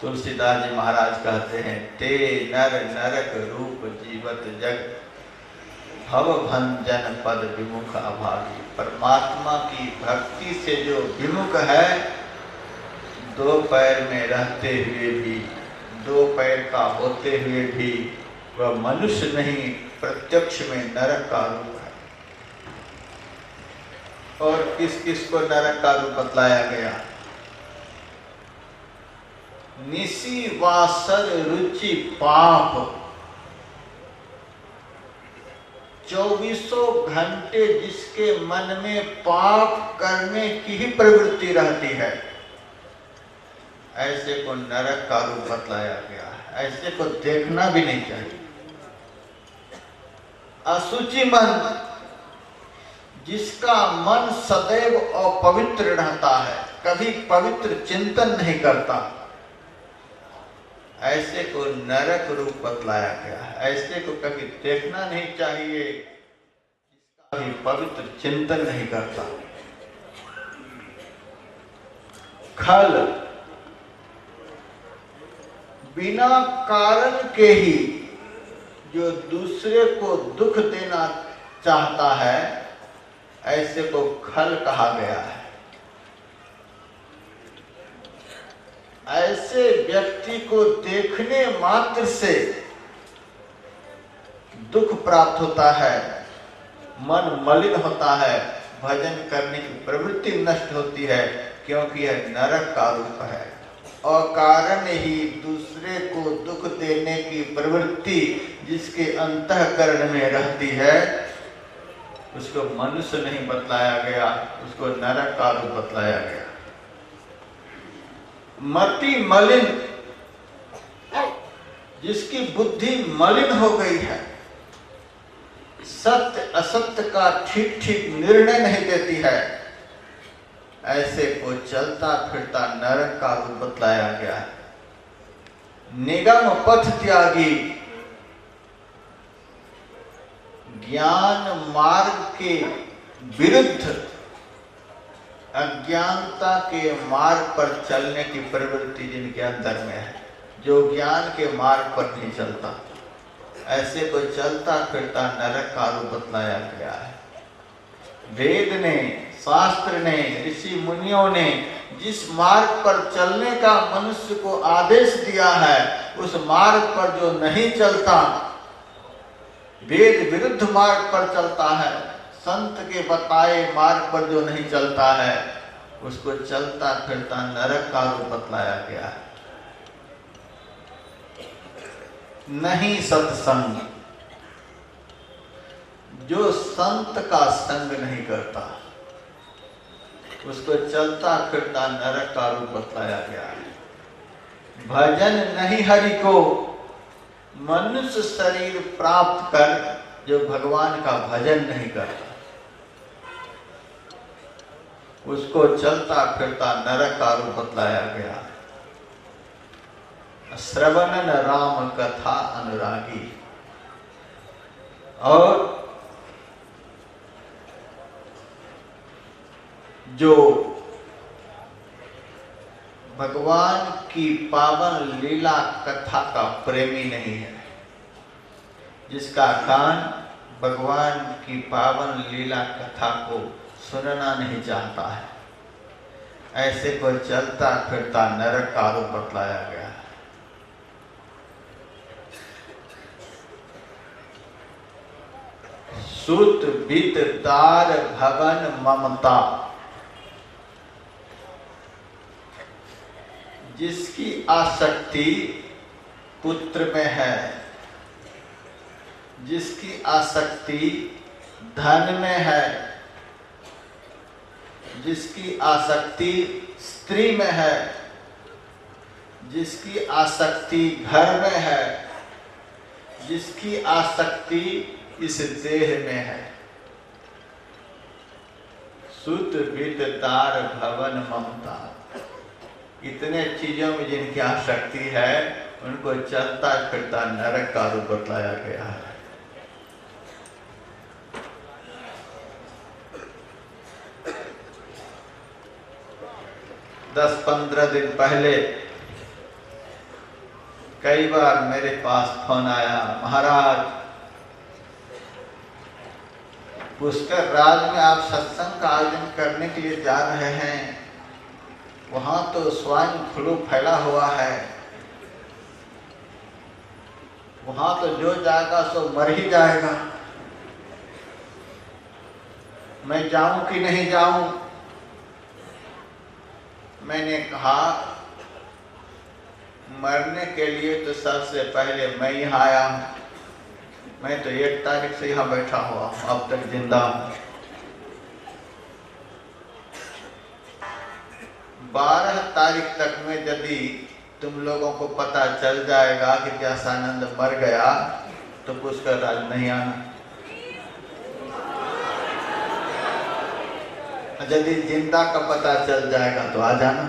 तुलसीदास जी महाराज कहते हैं, ते नर नरक रूप जीवत जग, भव भंजन पद विमुख अभागी। परमात्मा की भक्ति से जो विमुख है, दो पैर में रहते हुए भी, दो पैर का होते हुए भी वह मनुष्य नहीं, प्रत्यक्ष में नरक का रूप है। और किस किस को नरक का रूप बतलाया गया? निसी वासर रुचि पाप, 24 घंटे जिसके मन में पाप करने की ही प्रवृत्ति रहती है, ऐसे को नरक का रूप बतलाया गया है। ऐसे को देखना भी नहीं चाहिए। असुचि मन, जिसका मन सदैव अपवित्र रहता है, कभी पवित्र चिंतन नहीं करता, ऐसे को नरक रूप बतलाया गया है। ऐसे को कभी देखना नहीं चाहिए, जिसका भी पवित्र चिंतन नहीं करता। खल, बिना कारण के ही जो दूसरे को दुख देना चाहता है, ऐसे को खल कहा गया है। ऐसे व्यक्ति को देखने मात्र से दुख प्राप्त होता है, मन मलिन होता है, भजन करने की प्रवृत्ति नष्ट होती है, क्योंकि यह नरक का रूप है। अकारण ही दूसरे को दुख देने की प्रवृत्ति जिसके अंतःकरण में रहती है, उसको मनुष्य नहीं बतलाया गया, उसको नरक का रूप बतलाया गया। मति मलिन, जिसकी बुद्धि मलिन हो गई है, सत्य असत्य का ठीक ठीक निर्णय नहीं देती है, ऐसे को चलता फिरता नरक का रूप बतलाया गया है। निगम पथ त्यागी, ज्ञान मार्ग के विरुद्ध अज्ञानता के मार्ग पर चलने की प्रवृत्ति जिनके अंदर में है, जो ज्ञान के मार्ग पर नहीं चलता, ऐसे को चलता फिरता नरक का रूप बतलाया गया है। वेद ने, शास्त्र ने, ऋषि मुनियों ने जिस मार्ग पर चलने का मनुष्य को आदेश दिया है, उस मार्ग पर जो नहीं चलता, वेद विरुद्ध मार्ग पर चलता है, संत के बताए मार्ग पर जो नहीं चलता है, उसको चलता फिरता नरक का रूप बतलाया गया है। नहीं सत्संग, जो संत का संग नहीं करता, उसको चलता फिरता नरक का रूप बतलाया गया है। भजन नहीं हरि को, मनुष्य शरीर प्राप्त कर जो भगवान का भजन नहीं करता, उसको चलता फिरता नरक का रूप बतलाया गया है। श्रवणन राम कथा अनुरागी, और जो भगवान की पावन लीला कथा का प्रेमी नहीं है, जिसका कान भगवान की पावन लीला कथा को सुनना नहीं चाहता है, ऐसे को चलता फिरता नरक का रूप बतलाया गया है। सुत बीत दार भवन ममता, जिसकी आसक्ति पुत्र में है, जिसकी आसक्ति धन में है, जिसकी आसक्ति स्त्री में है, जिसकी आसक्ति घर में है, जिसकी आसक्ति इस देह में है। सुत वित तार भवन ममता, इतने चीजों में जिनकी आसक्ति है, उनको चलता फिरता नरक का रूप बतलाया गया है। दस 15 दिन पहले कई बार मेरे पास फोन आया, महाराज पुष्कर राज में आप सत्संग का आयोजन करने के लिए जा रहे हैं, वहां तो स्वाइन फ्लू फैला हुआ है, वहां तो जो जाएगा सो मर ही जाएगा, मैं जाऊं कि नहीं जाऊं। मैंने कहा मरने के लिए तो सबसे पहले मैं यहाँ आया हूँ, मैं तो 1 तारीख से यहाँ बैठा हुआ हूँ, अब तक जिंदा हूँ। 12 तारीख तक में यदि तुम लोगों को पता चल जाएगा कि व्यासानंद मर गया, तो पुष्कर राज नहीं आना। यदि जिंदा का पता चल जाएगा तो आ जाना।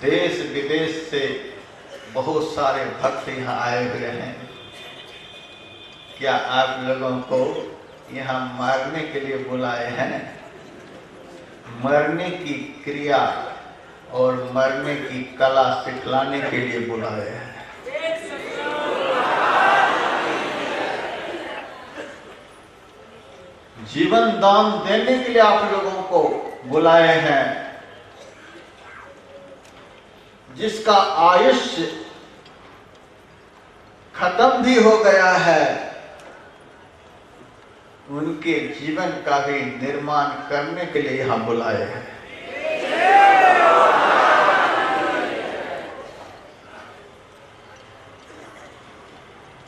देश विदेश से बहुत सारे भक्त यहाँ आए हुए हैं। क्या आप लोगों को यहाँ मारने के लिए बुलाए हैं? मरने की क्रिया और मरने की कला सिखलाने के लिए बुलाए हैं। जीवन दान देने के लिए आप लोगों को बुलाए हैं। जिसका आयुष्य खत्म भी हो गया है, उनके जीवन का भी निर्माण करने के लिए यहां बुलाए हैं।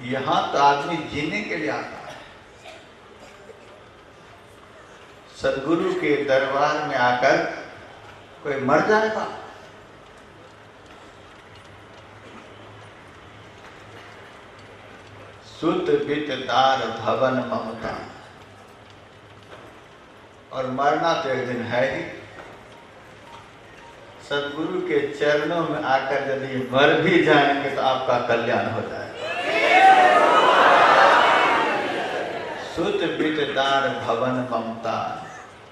यहां तो आदमी जीने के लिए आता है। सदगुरु के दरबार में आकर कोई मर जाएगा? सुत बित दार भवन ममता, और मरना तो एक दिन है ही। सदगुरु के चरणों में आकर यदि मर भी जाएंगे तो आपका कल्याण हो जाएगा। सुत बित दार भवन ममता,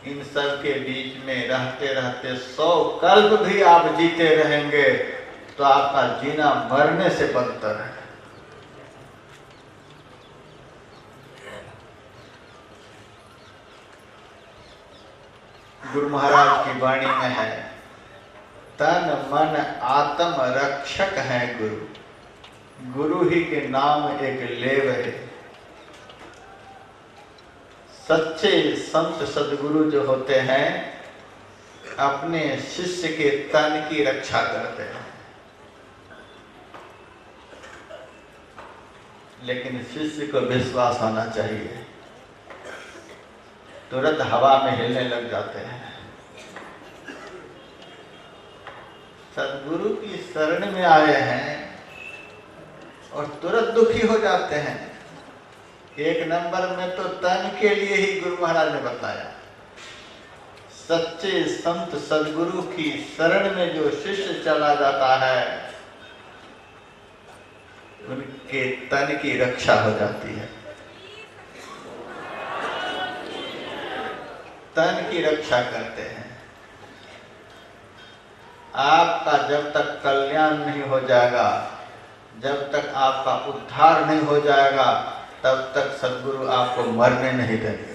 इन सब के बीच में रहते रहते 100 कल्प भी आप जीते रहेंगे तो आपका जीना मरने से बदतर है। गुरु महाराज की वाणी में है, तन मन आत्म रक्षक है गुरु। गुरु ही के नाम एक लेव है। सच्चे संत सदगुरु जो होते हैं अपने शिष्य के तन की रक्षा करते हैं, लेकिन शिष्य को विश्वास होना चाहिए। तुरंत हवा में हिलने लग जाते हैं। सदगुरु की शरण में आए हैं और तुरंत दुखी हो जाते हैं। एक नंबर में तो तन के लिए ही गुरु महाराज ने बताया। सच्चे संत सदगुरु की शरण में जो शिष्य चला जाता है उनके तन की रक्षा हो जाती है। तन की रक्षा करते हैं। आपका जब तक कल्याण नहीं हो जाएगा, जब तक आपका उद्धार नहीं हो जाएगा, तब तक सदगुरु आपको मरने नहीं देंगे।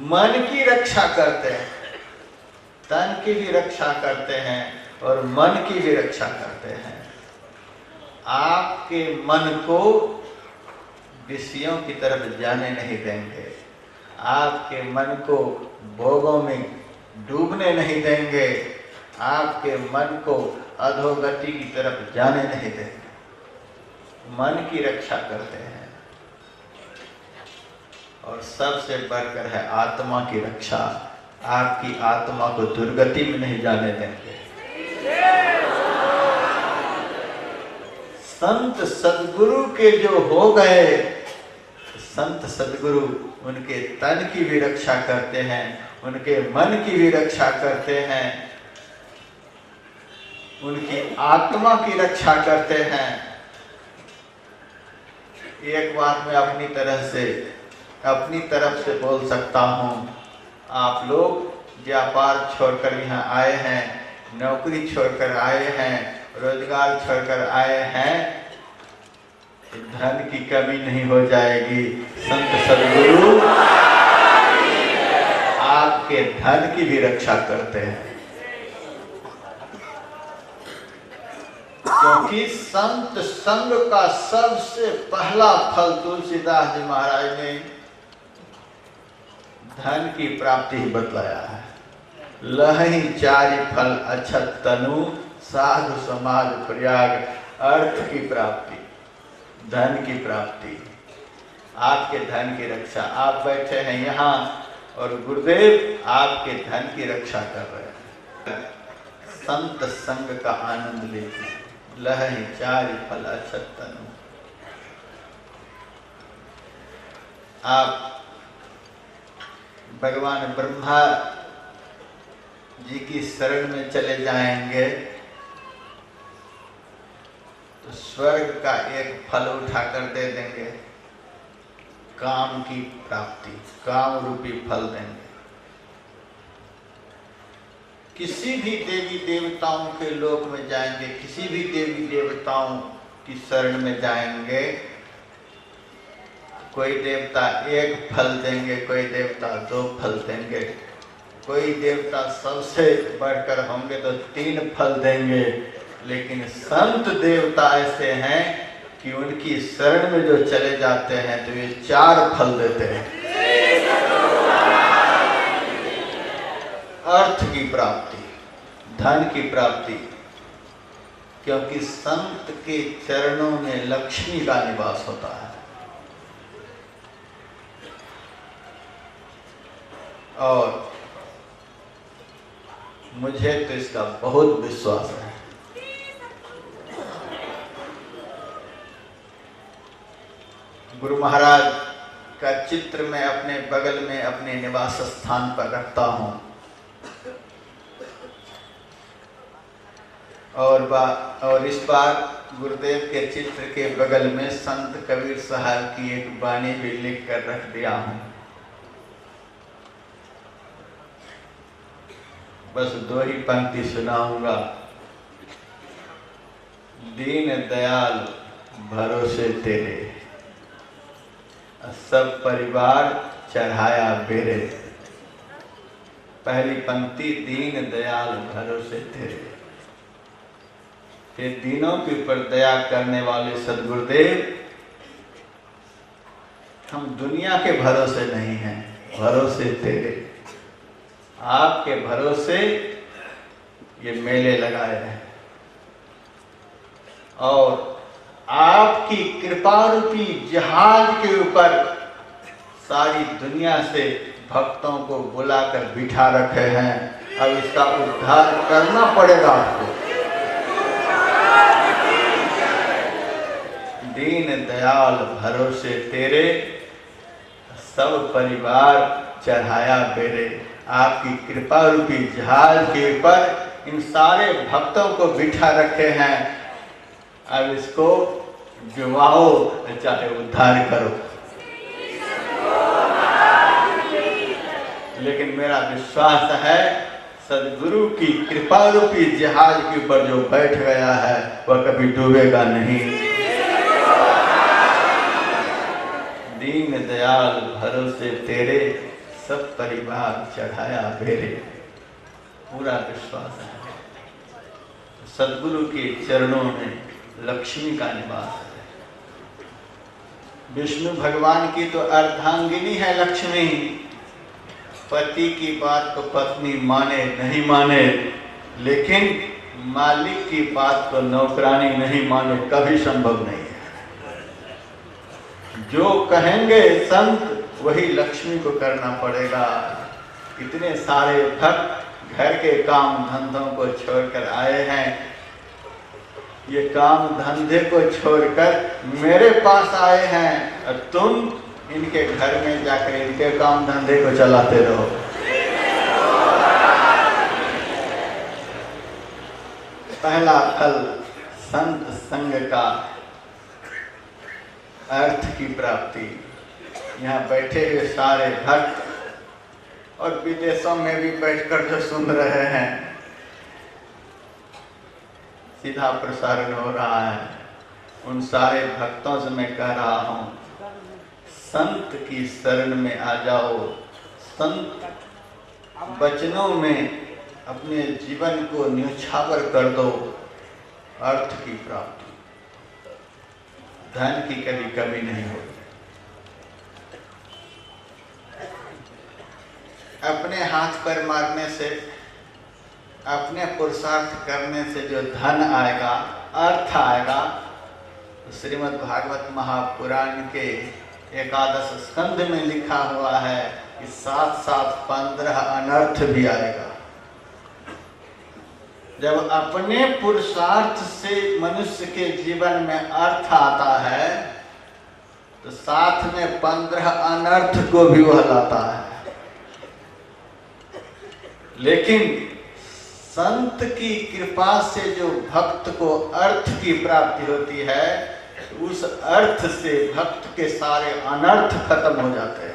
मन की रक्षा करते हैं, तन की भी रक्षा करते हैं और मन की भी रक्षा करते हैं। आपके मन को विषयों की तरफ जाने नहीं देंगे, आपके मन को भोगों में डूबने नहीं देंगे, आपके मन को अधोगति की तरफ जाने नहीं देंगे। मन की रक्षा करते हैं। और सबसे बढ़कर है आत्मा की रक्षा। आपकी आत्मा को दुर्गति में नहीं जाने देंगे। संत सदगुरु के जो हो गए, संत सदगुरु उनके तन की भी रक्षा करते हैं, उनके मन की भी रक्षा करते हैं, उनकी आत्मा की रक्षा करते हैं। एक बात मैं अपनी तरफ से बोल सकता हूँ। आप लोग व्यापार छोड़कर यहाँ आए हैं, नौकरी छोड़कर आए हैं, रोजगार छोड़कर आए हैं, धन की कमी नहीं हो जाएगी। संत सदगुरु आपके धन की भी रक्षा करते हैं, क्योंकि संत संग का सबसे पहला फल तुलसीदास जी महाराज ने धन की प्राप्ति ही बतलाया है। लहि चारि फल अछत तनु, साधु समाज प्रयाग। अर्थ की प्राप्ति, धन की प्राप्ति, आपके धन की रक्षा। आप बैठे हैं यहाँ और गुरुदेव आपके धन की रक्षा कर रहे हैं। संत संग का आनंद लीजिए। लहि चारि फल अछत तनु। आप भगवान ब्रह्मा जी की शरण में चले जाएंगे तो स्वर्ग का एक फल उठाकर दे देंगे। काम की प्राप्ति, काम रूपी फल देंगे। किसी भी देवी देवताओं के लोक में जाएंगे, किसी भी देवी देवताओं की शरण में जाएंगे, कोई देवता 1 फल देंगे, कोई देवता 2 फल देंगे, कोई देवता सबसे बढ़कर होंगे तो 3 फल देंगे। लेकिन संत देवता ऐसे हैं कि उनकी शरण में जो चले जाते हैं तो ये 4 फल देते हैं। अर्थ की प्राप्ति, धन की प्राप्ति, क्योंकि संत के चरणों में लक्ष्मी का निवास होता है। और मुझे तो इसका बहुत विश्वास है। गुरु महाराज का चित्र मैं अपने बगल में अपने निवास स्थान पर रखता हूं, और इस बार गुरुदेव के चित्र के बगल में संत कबीर साहब की एक वाणी भी लिख कर रख दिया हूं। बस 2 ही पंक्ति सुनाऊंगा। दीन दयाल भरोसे तेरे, सब परिवार चढ़ाया बेरे। पहली पंक्ति दीन दयाल भरोसे तेरे। फिर दीनों के ऊपर दया करने वाले सद्गुरुदेव, हम दुनिया के भरोसे नहीं हैं, भरोसे तेरे। आपके भरोसे ये मेले लगाए हैं और आपकी कृपा रूपी जहाज के ऊपर सारी दुनिया से भक्तों को बुलाकर बिठा रखे हैं। अब इसका उद्धार करना पड़ेगा आपको। दीन दयाल भरोसे तेरे, सब परिवार चढ़ाया बेरे। आपकी कृपा रूपी जहाज के ऊपर इन सारे भक्तों को बिठा रखे हैं। अब इसको डुबाओ चाहे उद्धार करो। लेकिन मेरा विश्वास है सदगुरु की कृपा रूपी जहाज के ऊपर जो बैठ गया है वह कभी डूबेगा नहीं। दीन दयाल भरोसे तेरे, सब परिवार चढ़ाया बेरे। पूरा विश्वास है सदगुरु के चरणों में लक्ष्मी का निवास है। विष्णु भगवान की तो अर्धांगिनी है लक्ष्मी। पति की बात को पत्नी माने नहीं माने, लेकिन मालिक की बात को नौकरानी नहीं माने, कभी संभव नहीं है। जो कहेंगे संत वही लक्ष्मी को करना पड़ेगा। इतने सारे भक्त घर के काम धंधों को छोड़कर आए हैं, ये काम धंधे को छोड़कर मेरे पास आए हैं, और तुम इनके घर में जाकर इनके काम धंधे को चलाते रहो। पहला फल संत संग का, अर्थ की प्राप्ति। यहाँ बैठे हुए सारे भक्त और विदेशों में भी बैठकर जो सुन रहे हैं, सीधा प्रसारण हो रहा है, उन सारे भक्तों से मैं कह रहा हूँ, संत की शरण में आ जाओ। संत वचनों में अपने जीवन को न्योछावर कर दो। अर्थ की प्राप्ति, धन की कभी कमी नहीं होती। अपने हाथ पर मारने से, अपने पुरुषार्थ करने से जो धन आएगा, अर्थ आएगा, श्रीमद् भागवत महापुराण के 11 स्कंध में लिखा हुआ है कि साथ साथ 15 अनर्थ भी आएगा। जब अपने पुरुषार्थ से मनुष्य के जीवन में अर्थ आता है तो साथ में 15 अनर्थ को भी वह लाता है। लेकिन संत की कृपा से जो भक्त को अर्थ की प्राप्ति होती है उस अर्थ से भक्त के सारे अनर्थ खत्म हो जाते हैं।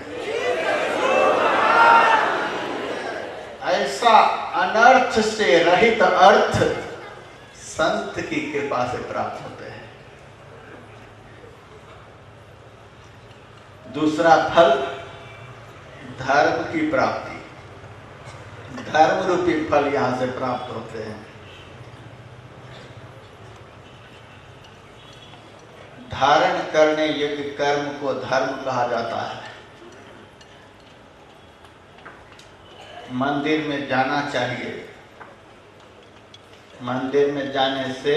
ऐसा अनर्थ से रहित अर्थ संत की कृपा से प्राप्त होते हैं। दूसरा फल धर्म की प्राप्ति, धर्म रूपी फल यहां से प्राप्त होते हैं। धारण करने योग्य कर्म को धर्म कहा जाता है। मंदिर में जाना चाहिए, मंदिर में जाने से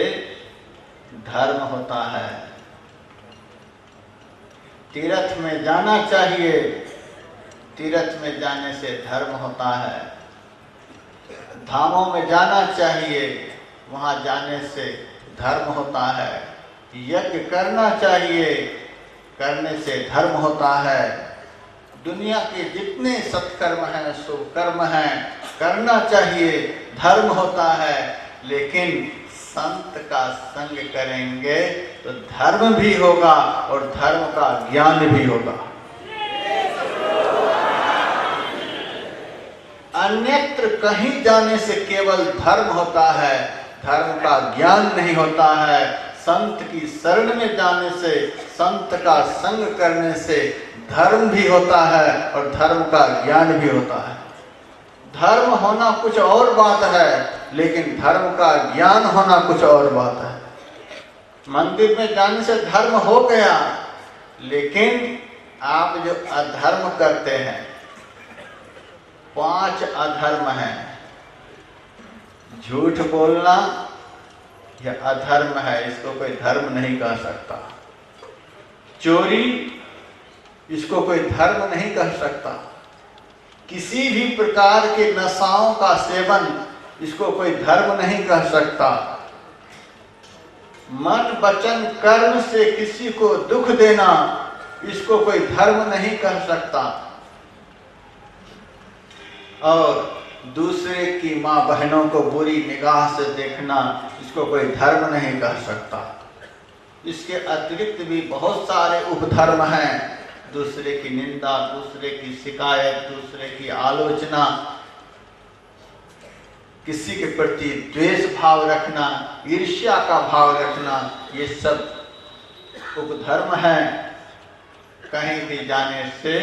धर्म होता है। तीर्थ में जाना चाहिए, तीर्थ में जाने से धर्म होता है। धामों में जाना चाहिए, वहां जाने से धर्म होता है। यज्ञ करना चाहिए, करने से धर्म होता है। दुनिया के जितने सत्कर्म हैं, शुभ कर्म हैं, करना चाहिए, धर्म होता है। लेकिन संत का संग करेंगे तो धर्म भी होगा और धर्म का ज्ञान भी होगा। अन्यत्र कहीं जाने से केवल धर्म होता है, धर्म का ज्ञान नहीं होता है। संत की शरण में जाने से, संत का संग करने से धर्म भी होता है और धर्म का ज्ञान भी होता है। धर्म होना कुछ और बात है, लेकिन धर्म का ज्ञान होना कुछ और बात है। मंदिर में जाने से धर्म हो गया, लेकिन आप जो अधर्म करते हैं, 5 अधर्म हैं। झूठ बोलना यह अधर्म है, इसको कोई धर्म नहीं कह सकता। चोरी, इसको कोई धर्म नहीं कह सकता। किसी भी प्रकार के नशाओं का सेवन, इसको कोई धर्म नहीं कह सकता। मन वचन कर्म से किसी को दुख देना, इसको कोई धर्म नहीं कह सकता। और दूसरे की माँ बहनों को बुरी निगाह से देखना, इसको कोई धर्म नहीं कह सकता। इसके अतिरिक्त भी बहुत सारे उपधर्म हैं। दूसरे की निंदा, दूसरे की शिकायत, दूसरे की आलोचना, किसी के प्रति द्वेष भाव रखना, ईर्ष्या का भाव रखना, ये सब उपधर्म हैं। कहीं भी जाने से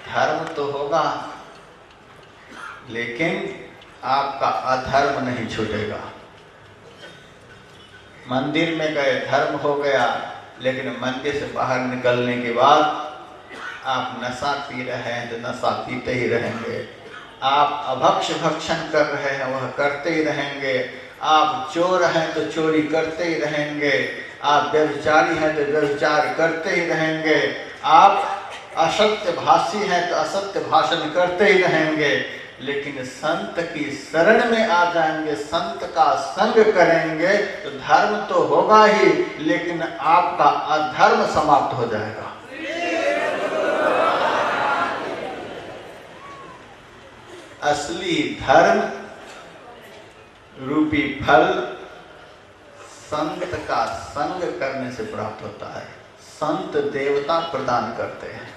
धर्म तो होगा, लेकिन आपका अधर्म नहीं छूटेगा। मंदिर में गए, धर्म हो गया, लेकिन मंदिर से बाहर निकलने के बाद आप नशा पी रहे हैं तो नशा पीते ही रहेंगे। आप अभक्ष भक्षण कर रहे हैं, वह करते ही रहेंगे। आप चोर हैं तो चोरी करते ही रहेंगे। आप व्यभिचारी हैं तो व्यभिचार करते ही रहेंगे। आप असत्य भाषी हैं तो असत्य भाषण करते ही रहेंगे। लेकिन संत की शरण में आ जाएंगे, संत का संग करेंगे तो धर्म तो होगा ही, लेकिन आपका अधर्म समाप्त हो जाएगा। असली धर्म रूपी फल संत का संग करने से प्राप्त होता है। संत देवता प्रदान करते हैं।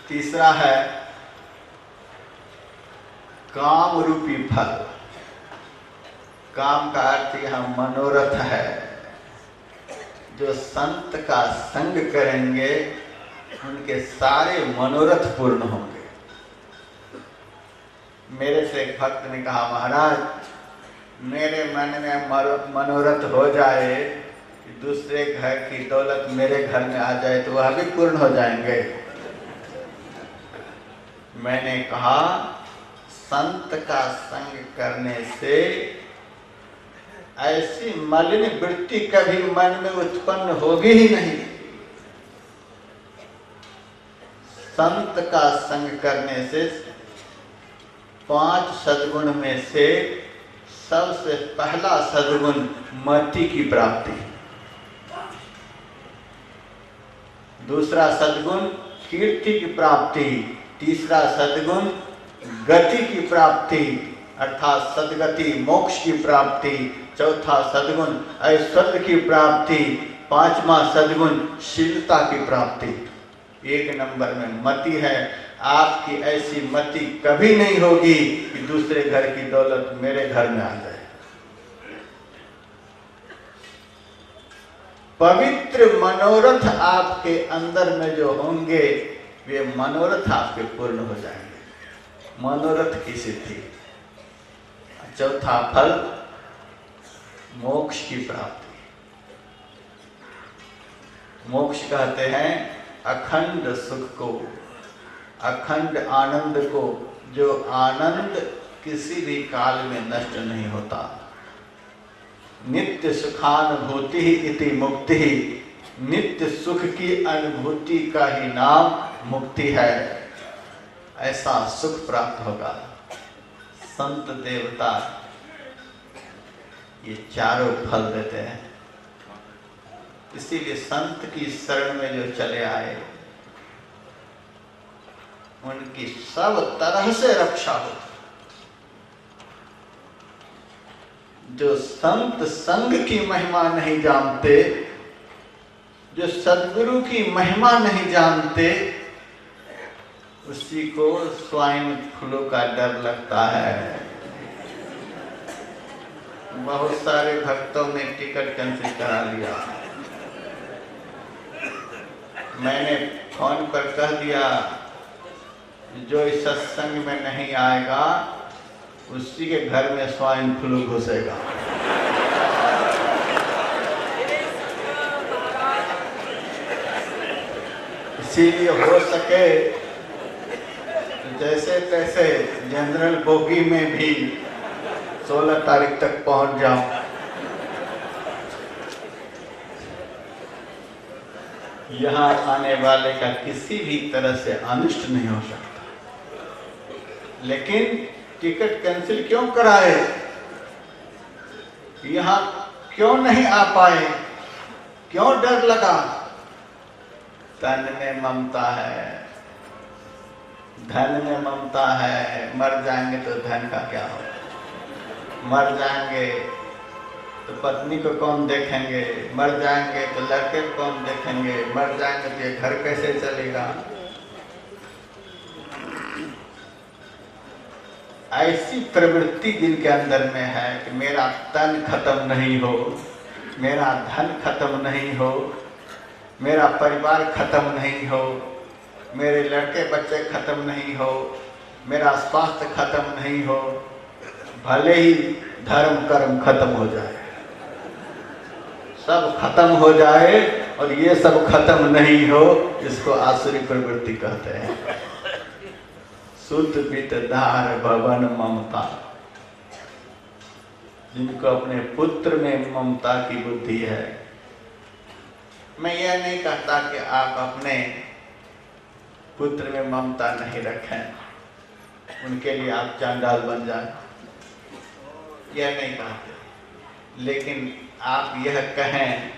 तीसरा है काम रूपी फल। काम का अर्थ यह मनोरथ है। जो संत का संग करेंगे उनके सारे मनोरथ पूर्ण होंगे। मेरे से एक भक्त ने कहा, महाराज मेरे मन में मनोरथ हो जाए कि दूसरे घर की दौलत मेरे घर में आ जाए तो वह भी पूर्ण हो जाएंगे। मैंने कहा संत का संग करने से ऐसी मलिन वृत्ति कभी मन में उत्पन्न होगी ही नहीं। संत का संग करने से 5 सद्गुण में से सबसे पहला सद्गुण मति की प्राप्ति, दूसरा सद्गुण कीर्ति की प्राप्ति, तीसरा सद्गुण गति की प्राप्ति अर्थात सद्गति मोक्ष की प्राप्ति, चौथा सद्गुण ऐश्वर्य की प्राप्ति, पांचवा सद्गुण शीलता की प्राप्ति। एक नंबर में मति है। आपकी ऐसी मति कभी नहीं होगी कि दूसरे घर की दौलत मेरे घर में आ जाए। पवित्र मनोरथ आपके अंदर में जो होंगे वे मनोरथ आपके पूर्ण हो जाएंगे, मनोरथ की सिद्धि। चौथा फल मोक्ष की प्राप्ति। मोक्ष कहते हैं अखंड सुख को, अखंड आनंद को, जो आनंद किसी भी काल में नष्ट नहीं होता। नित्य सुखानुभूति इति मुक्ति, नित्य सुख की अनुभूति का ही नाम मुक्ति है। ऐसा सुख प्राप्त होगा। संत देवता ये चारों फल देते हैं। इसीलिए संत की शरण में जो चले आए उनकी सब तरह से रक्षा होती। जो संत संग की महिमा नहीं जानते, जो सद्गुरु की महिमा नहीं जानते, उसी को स्वाइन फ्लू का डर लगता है। बहुत सारे भक्तों ने टिकट कैंसिल करा लिया। मैंने फोन पर कह दिया जो इस सत्संग में नहीं आएगा उसी के घर में स्वाइन फ्लू घुसेगा। इसीलिए हो सके जैसे तैसे जनरल बोगी में भी 16 तारीख तक पहुंच जाऊं। यहाँ आने वाले का किसी भी तरह से अनिष्ट नहीं हो सकता। लेकिन टिकट कैंसिल क्यों कराए, यहाँ क्यों नहीं आ पाए, क्यों डर लगा? तन में ममता है, धन में ममता है। मर जाएंगे तो धन का क्या होगा? मर जाएंगे तो पत्नी को कौन देखेंगे? मर जाएंगे तो लड़के को कौन देखेंगे? मर जाएंगे तो ये घर कैसे चलेगा? ऐसी प्रवृत्ति जिनके अंदर में है कि मेरा तन खत्म नहीं हो, मेरा धन खत्म नहीं हो, मेरा परिवार खत्म नहीं हो, मेरे लड़के बच्चे खत्म नहीं हो, मेरा स्वास्थ्य खत्म नहीं हो, भले ही धर्म कर्म खत्म हो जाए, सब खत्म हो जाए और ये सब खत्म नहीं हो, इसको आसुरी प्रवृत्ति कहते हैं। सुत पित धार भवन ममता, जिनको अपने पुत्र में ममता की बुद्धि है। मैं यह नहीं कहता कि आप अपने पुत्र में ममता नहीं रखें, उनके लिए आप चांडाल बन जाए, यह नहीं कहते। लेकिन आप यह कहें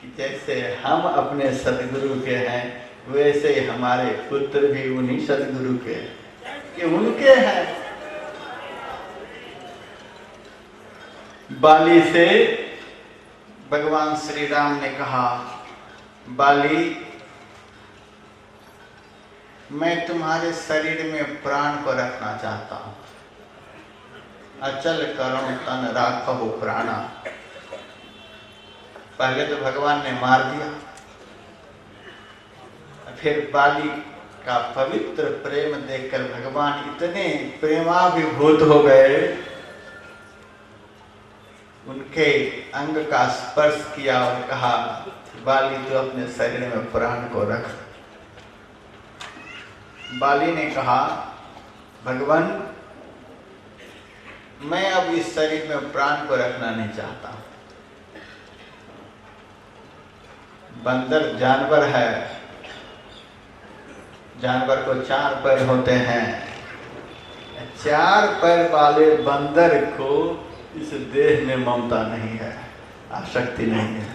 कि जैसे हम अपने सदगुरु के हैं वैसे ही हमारे पुत्र भी उन्हीं सदगुरु के, कि उनके हैं। बाली से भगवान श्री राम ने कहा, बाली मैं तुम्हारे शरीर में प्राण को रखना चाहता हूं। अचल करो तन राखो प्राणा। पहले तो भगवान ने मार दिया, फिर बाली का पवित्र प्रेम देखकर भगवान इतने प्रेमाभिभूत हो गए, उनके अंग का स्पर्श किया और कहा, बाली तो अपने शरीर में प्राण को रख। बाली ने कहा, भगवान मैं अब इस शरीर में प्राण को रखना नहीं चाहता। बंदर जानवर है, जानवर को 4 पैर होते हैं। 4 पैर वाले बंदर को इस देह में ममता नहीं है, आसक्ति नहीं है,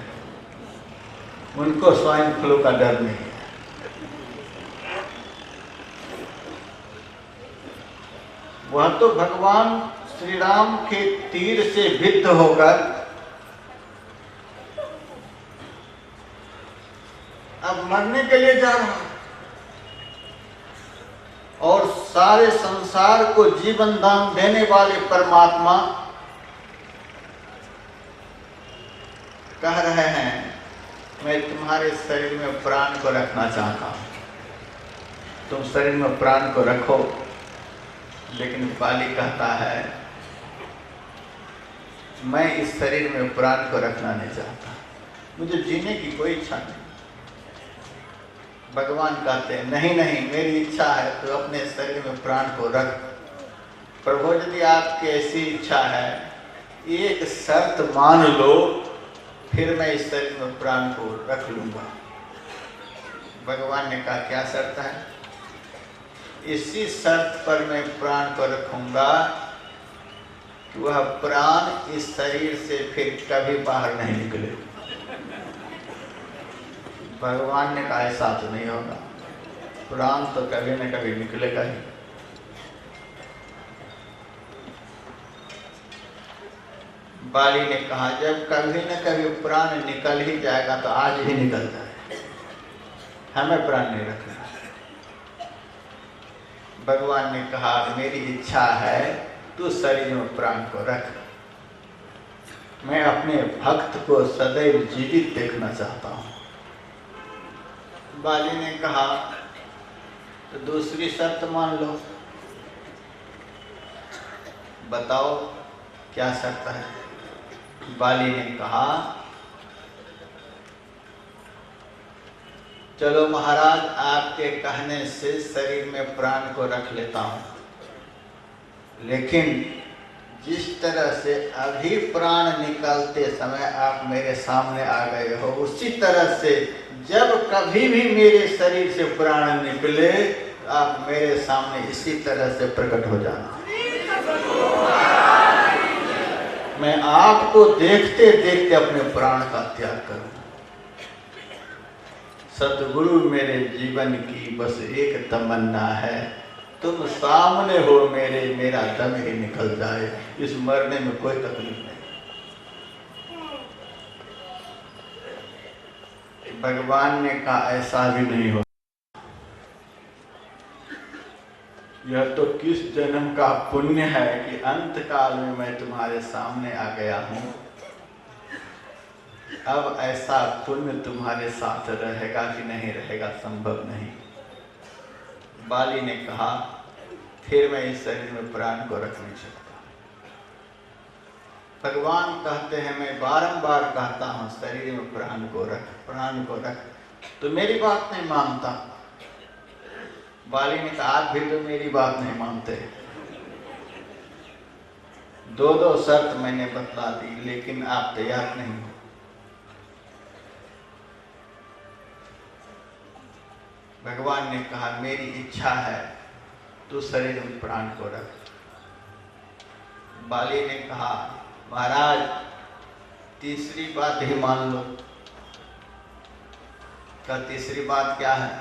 उनको स्वाइन फ्लू का डर नहीं है। वह तो भगवान श्री राम के तीर से विद्ध होकर अब मरने के लिए जा रहा हूं और सारे संसार को जीवन दान देने वाले परमात्मा कह रहे हैं मैं तुम्हारे शरीर में प्राण को रखना चाहता हूं, तुम शरीर में प्राण को रखो। लेकिन बाली कहता है मैं इस शरीर में प्राण को रखना नहीं चाहता, मुझे जीने की कोई इच्छा नहीं। भगवान कहते हैं नहीं नहीं, मेरी इच्छा है तो अपने शरीर में प्राण को रख। प्रभु यदि आपकी ऐसी इच्छा है, एक शर्त मान लो, फिर मैं इस शरीर में प्राण को रख लूंगा। भगवान ने कहा क्या शर्त है? इसी शर्त पर मैं प्राण को रखूंगा कि वह प्राण इस शरीर से फिर कभी बाहर नहीं निकले। भगवान ने कहा ऐसा तो नहीं होगा, प्राण तो कभी न कभी निकलेगा ही। बाली ने कहा जब कभी न कभी प्राण निकल ही जाएगा तो आज ही निकल जाए, हमें प्राण नहीं रखना। भगवान ने कहा मेरी इच्छा है तू शरीर में प्राण को रख, मैं अपने भक्त को सदैव जीवित देखना चाहता हूं। बाली ने कहा तो दूसरी शर्त मान लो, बताओ क्या शर्त है? बाली ने कहा चलो महाराज, आपके कहने से शरीर में प्राण को रख लेता हूं, लेकिन जिस तरह से अभी प्राण निकलते समय आप मेरे सामने आ गए हो, उसी तरह से जब कभी भी मेरे शरीर से प्राण निकले आप मेरे सामने इसी तरह से प्रकट हो जाना। मैं आपको देखते देखते अपने प्राण का त्याग करूं। सतगुरु मेरे जीवन की बस एक तमन्ना है, तुम सामने हो मेरे, मेरा दम ही निकल जाए, इस मरने में कोई तकलीफ नहीं। भगवान ने कहा ऐसा भी नहीं हो, यह तो किस जन्म का पुण्य है कि अंत काल में मैं तुम्हारे सामने आ गया हूं। अब ऐसा पुण्य तुम्हारे साथ रहेगा कि नहीं रहेगा संभव नहीं। बाली ने कहा फिर मैं इस शरीर में प्राण को रख नहीं सकता। भगवान कहते हैं मैं बारंबार कहता हूं शरीर में प्राण को रख, प्राण को रख, तो मेरी बात नहीं मानता। बाली ने कहा आप भी तो मेरी बात नहीं मानते। दो दो शर्त मैंने बतला दी लेकिन आप तैयार नहीं हो। भगवान ने कहा मेरी इच्छा है तो शरीर में प्राण को रख। बाली ने कहा महाराज तीसरी बात ही मान लो। का तीसरी बात क्या है?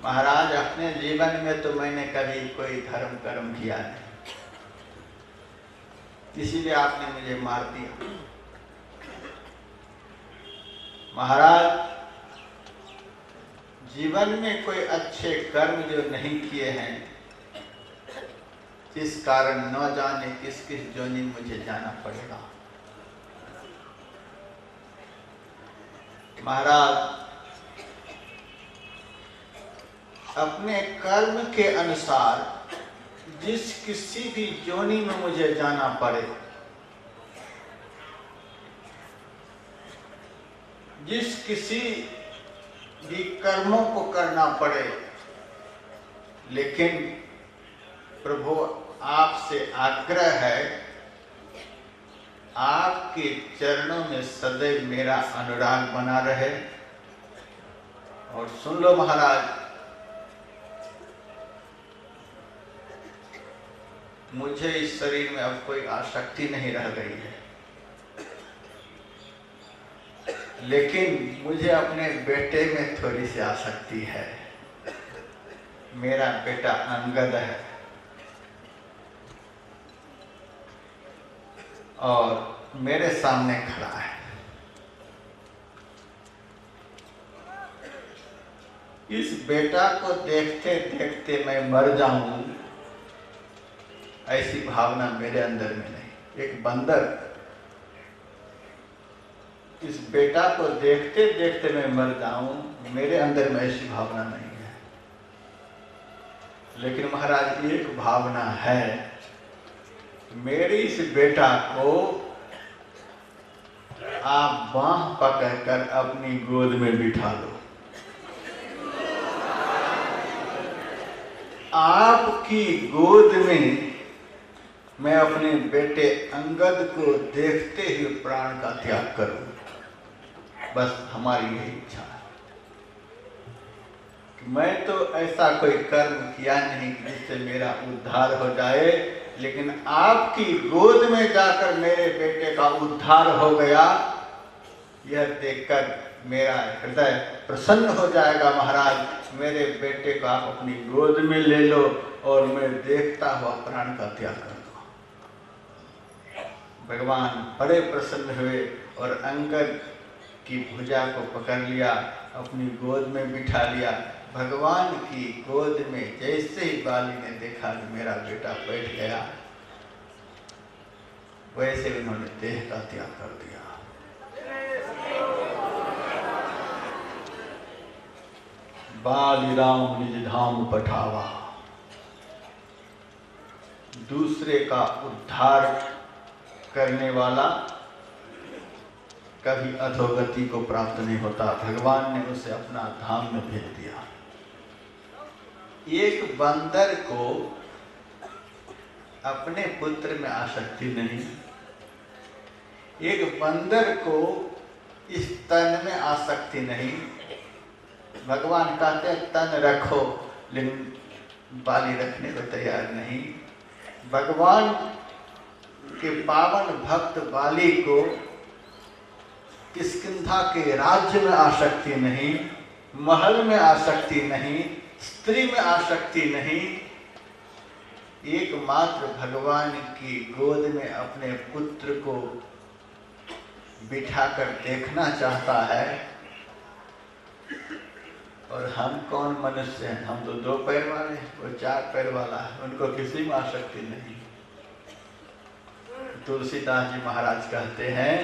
महाराज अपने जीवन में तो मैंने कभी कोई धर्म कर्म किया नहीं, इसीलिए आपने मुझे मार दिया। महाराज जीवन में कोई अच्छे कर्म जो नहीं किए हैं, जिस कारण न जाने किस किस जोनी मुझे जाना पड़ेगा। महाराज अपने कर्म के अनुसार जिस किसी भी जोनी में मुझे जाना पड़े, जिस किसी भी कर्मों को करना पड़े, लेकिन प्रभु आपसे आग्रह है आपके चरणों में सदैव मेरा अनुराग बना रहे। और सुन लो महाराज, मुझे इस शरीर में अब कोई आसक्ति नहीं रह गई है, लेकिन मुझे अपने बेटे में थोड़ी सी आसक्ति है। मेरा बेटा अंगद है, और मेरे सामने खड़ा है। इस बेटा को देखते देखते मैं मर जाऊं, ऐसी भावना मेरे अंदर में नहीं। एक बंदर इस बेटा को देखते देखते मैं मर जाऊं, मेरे अंदर में ऐसी भावना नहीं है। लेकिन महाराज एक भावना है, मेरे इस बेटा को आप बांह पकड़कर अपनी गोद में बिठा लो। आपकी गोद में मैं अपने बेटे अंगद को देखते ही प्राण का त्याग करूं। बस हमारी यही इच्छा है कि मैं तो ऐसा कोई कर्म किया नहीं कि जिससे मेरा उद्धार हो जाए, लेकिन आपकी गोद में जाकर मेरे बेटे का उद्धार हो गया, यह देखकर मेरा हृदय प्रसन्न हो जाएगा। महाराज, मेरे बेटे को आप अपनी गोद में ले लो और मैं देखता हुआ प्राण का त्याग कर दूं। भगवान बड़े प्रसन्न हुए और अंगद की भुजा को पकड़ लिया, अपनी गोद में बिठा लिया। भगवान की गोद में जैसे ही बाली ने देखा कि मेरा बेटा बैठ गया, वैसे उन्होंने देह का त्याग कर दिया। बाली राम निज धाम पठावा। दूसरे का उद्धार करने वाला कभी अधोगति को प्राप्त नहीं होता। भगवान ने उसे अपना धाम में भेज दिया। एक बंदर को अपने पुत्र में आसक्ति नहीं, एक बंदर को इस तन में आसक्ति नहीं। भगवान कहते हैं तन रखो, लेकिन बाली रखने को तैयार नहीं। भगवान के पावन भक्त बाली को किष्किंधा के राज्य में आसक्ति नहीं, महल में आसक्ति नहीं, स्त्री में आसक्ति नहीं। एकमात्र भगवान की गोद में अपने पुत्र को बिठाकर देखना चाहता है। और हम कौन मनुष्य हैं? हम तो 2 पैर वाले, वो 4 पैर वाला है, उनको किसी में आसक्ति नहीं। तुलसीदास जी महाराज कहते हैं,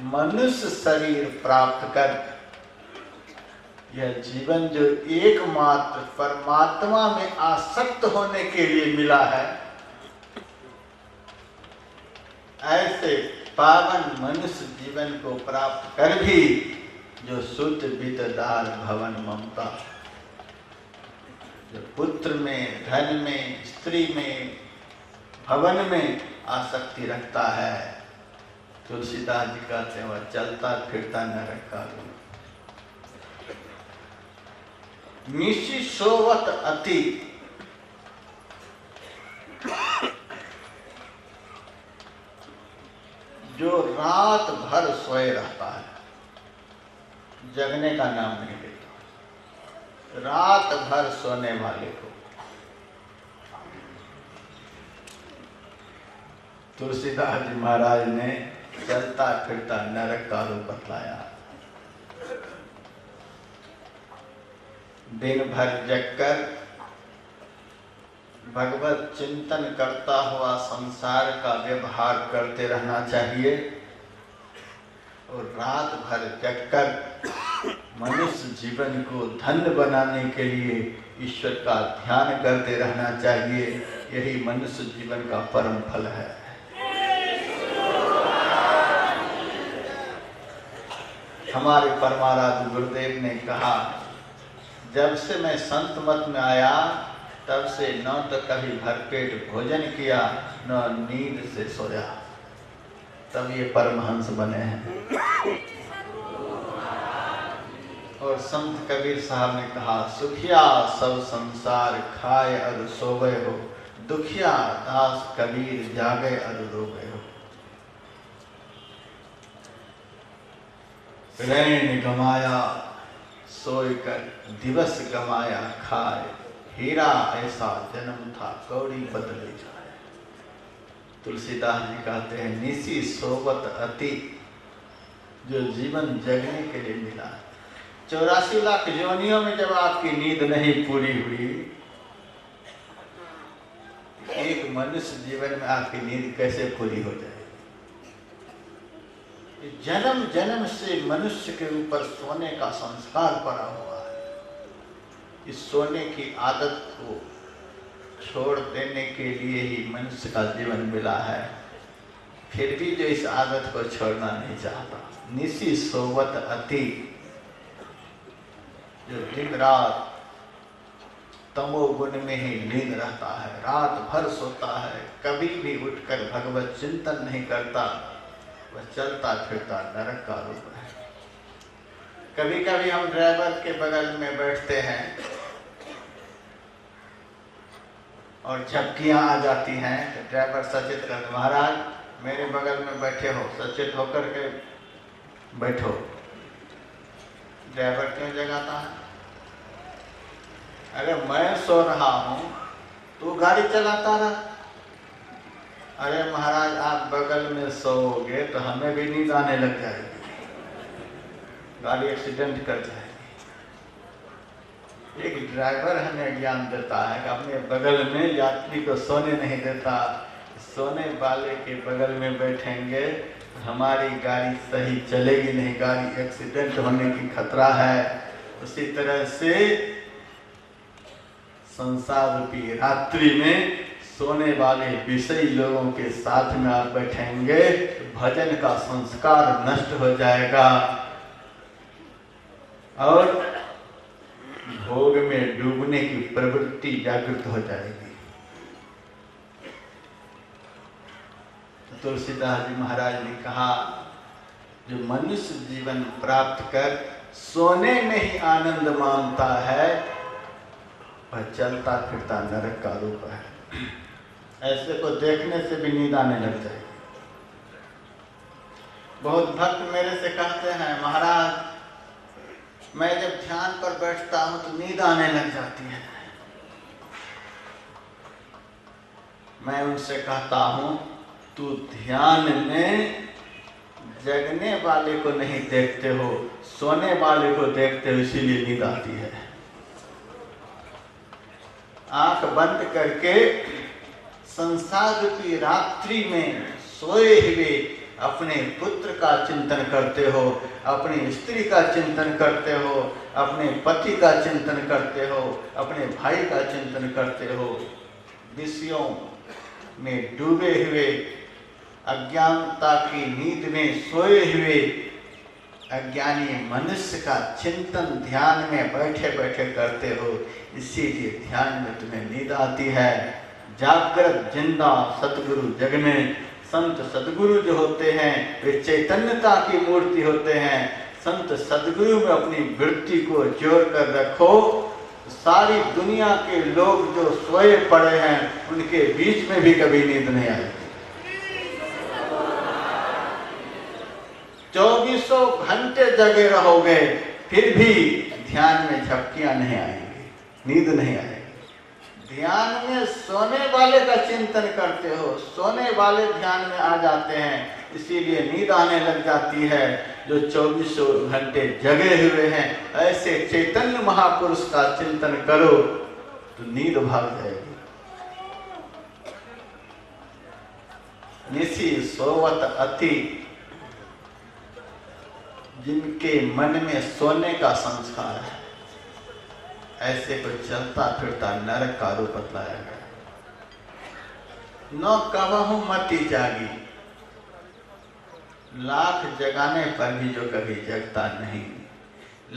मनुष्य शरीर प्राप्त कर यह जीवन जो एकमात्र परमात्मा में आसक्त होने के लिए मिला है, ऐसे पावन मनुष्य जीवन को प्राप्त कर भी जो शुद्ध विददार भवन ममता, जो पुत्र में, धन में, स्त्री में, भवन में आसक्ति रखता है, तुलसीदास जी कहते हैं वह चलता फिरता नरक का रूप। निशि सोवत अति, जो रात भर सोए रहता है, जगने का नाम नहीं लेता, रात भर सोने वाले को तुलसीदास जी महाराज ने चलता फिरता नरक का रूप बतलाया। दिन भर जगकर भगवत चिंतन करता हुआ संसार का व्यवहार करते रहना चाहिए और रात भर जगकर मनुष्य जीवन को धन्य बनाने के लिए ईश्वर का ध्यान करते रहना चाहिए। यही मनुष्य जीवन का परम फल है। हमारे परमाराध्य गुरुदेव ने कहा, जब से मैं संत मत में आया तब से न तो कभी भरपेट भोजन किया न नींद से सोया, तब ये परमहंस बने हैं। और संत कबीर साहब ने कहा, सुखिया सब संसार खाए अरु सोवे हो, दुखिया दास कबीर जागे अरु रोवे हो। रैन गमाया सोई कर दिवस गमाया खाए, हीरा ऐसा जन्म था कौड़ी बदले जाए। तुलसीदास जी कहते हैं निसी सोवत अति, जो जीवन जगने के लिए मिला। 84 लाख योनियों में जब आपकी नींद नहीं पूरी हुई, एक मनुष्य जीवन में आपकी नींद कैसे पूरी हो जाएगी? जन्म जन्म से मनुष्य के ऊपर सोने का संस्कार पड़ा हुआ है। इस सोने की आदत को छोड़ देने के लिए ही मनुष्य का जीवन मिला है, फिर भी जो इस आदत को छोड़ना नहीं चाहता। निसी सोवत अति, जो दिन रात तमोगुण में ही लीन रहता है, रात भर सोता है, कभी भी उठकर भगवत चिंतन नहीं करता, वह चलता फिरता नरक का रूप है। कभी कभी हम ड्राइवर के बगल में बैठते हैं और झपकियां आ जाती हैं, तो ड्राइवर सचेत कर, महाराज मेरे बगल में बैठे हो, सचेत होकर के बैठो। ड्राइवर क्यों जगाता है? अगर मैं सो रहा हूं तो गाड़ी चलाता रहा। अरे महाराज आप बगल में सोओगे तो हमें भी नींद आने लग जाएगी, गाड़ी एक्सीडेंट कर जाएगी। एक ड्राइवर हमें ज्ञान देता है कि अपने बगल में यात्री को सोने नहीं देता। सोने वाले के बगल में बैठेंगे हमारी गाड़ी सही चलेगी नहीं, गाड़ी एक्सीडेंट होने की खतरा है। उसी तरह से संसार रूपी रात्रि में सोने वाले विषयी लोगों के साथ में आप बैठेंगे तो भजन का संस्कार नष्ट हो जाएगा और भोग में डूबने की प्रवृत्ति जागृत हो जाएगी। तो तुलसीदास जी महाराज ने कहा, जो मनुष्य जीवन प्राप्त कर सोने में ही आनंद मानता है, वह चलता फिरता नरक का रूप है। ऐसे को देखने से भी नींद आने लग जाएगी। बहुत भक्त मेरे से कहते हैं, महाराज मैं जब ध्यान पर बैठता हूं तो नींद आने लग जाती है। मैं उनसे कहता हूं, तू ध्यान में जगने वाले को नहीं देखते हो, सोने वाले को देखते हो, इसीलिए नींद आती है। आंख बंद करके संसार रूपी रात्रि में सोए हुए अपने पुत्र का चिंतन करते हो, अपनी स्त्री का चिंतन करते हो, अपने पति का चिंतन करते हो, अपने भाई का चिंतन करते हो। विषयों में डूबे हुए, अज्ञानता की नींद में सोए हुए अज्ञानी मनुष्य का चिंतन ध्यान में बैठे बैठे करते हो, इसीलिए ध्यान में तुम्हें नींद आती है। जागृत जिंदा सतगुरु जग में, संत सदगुरु जो होते हैं वे चैतन्यता की मूर्ति होते हैं। संत सदगुरु में अपनी वृत्ति को जोड़ कर रखो, सारी दुनिया के लोग जो सोए पड़े हैं उनके बीच में भी कभी नींद नहीं आएगी। 24 घंटे जगे रहोगे फिर भी ध्यान में झपकियां नहीं आएंगी, नींद नहीं आएगी। ध्यान में सोने वाले का चिंतन करते हो, सोने वाले ध्यान में आ जाते हैं, इसीलिए नींद आने लग जाती है। जो 24 घंटे जगे हुए हैं ऐसे चैतन्य महापुरुष का चिंतन करो तो नींद भाग जाएगी। निसी सोवत अति, जिनके मन में सोने का संस्कार है, ऐसे को चलता फिरता नरक का रूप बतलाया गया। न कबहु मति जागी, लाख जगाने पर भी जो कभी जगता नहीं,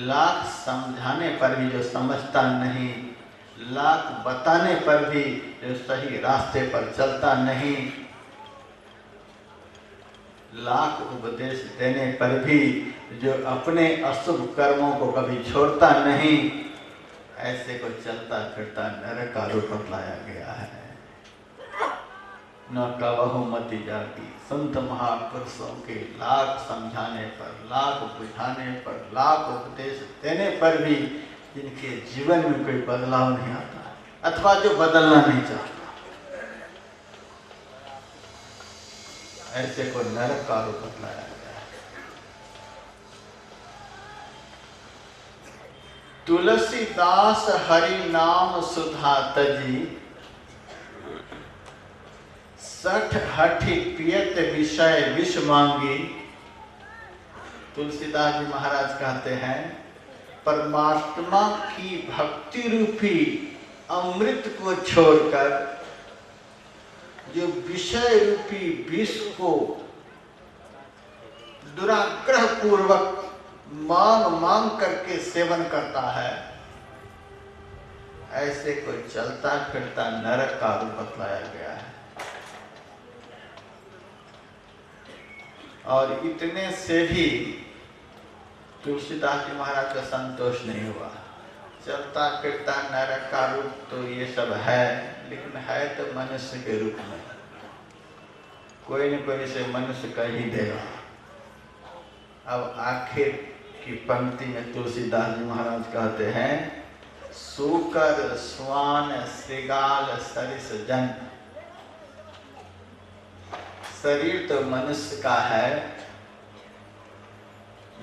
लाख समझाने पर भी जो समझता नहीं, लाख बताने पर भी जो सही रास्ते पर चलता नहीं, लाख उपदेश देने पर भी जो अपने अशुभ कर्मों को कभी छोड़ता नहीं, ऐसे को चलता फिरता नरक का रूप बतलाया गया है। न कबहु मति जागी, संत महापुरुषों के लाख समझाने पर, लाख बुझाने पर, लाख उपदेश देने पर भी जिनके जीवन में कोई बदलाव नहीं आता अथवा जो बदलना नहीं चाहता, ऐसे को नरक का रूप बतलाया गया है। तुलसीदास हरि नाम सुधा तजी, सठ हठि पियत विषय विष मांगी। तुलसीदास जी महाराज कहते हैं, परमात्मा की भक्ति रूपी अमृत को छोड़कर जो विषय रूपी विष को दुराग्रह पूर्वक मांग मांग करके सेवन करता है, ऐसे कोई चलता फिरता नरक का रूप बतलाया गया है। और इतने से भी तुलसीदास जी महाराज का संतोष नहीं हुआ। चलता फिरता नरक का रूप तो ये सब है, लेकिन है तो मनुष्य के रूप में, कोई न कोई से मनुष्य कह ही देगा। अब आखिर की पंक्ति में तुलसीदास जी महाराज कहते हैं, सूकर स्वान श्रृगाल सरिस जन। शरीर तो मनुष्य का है,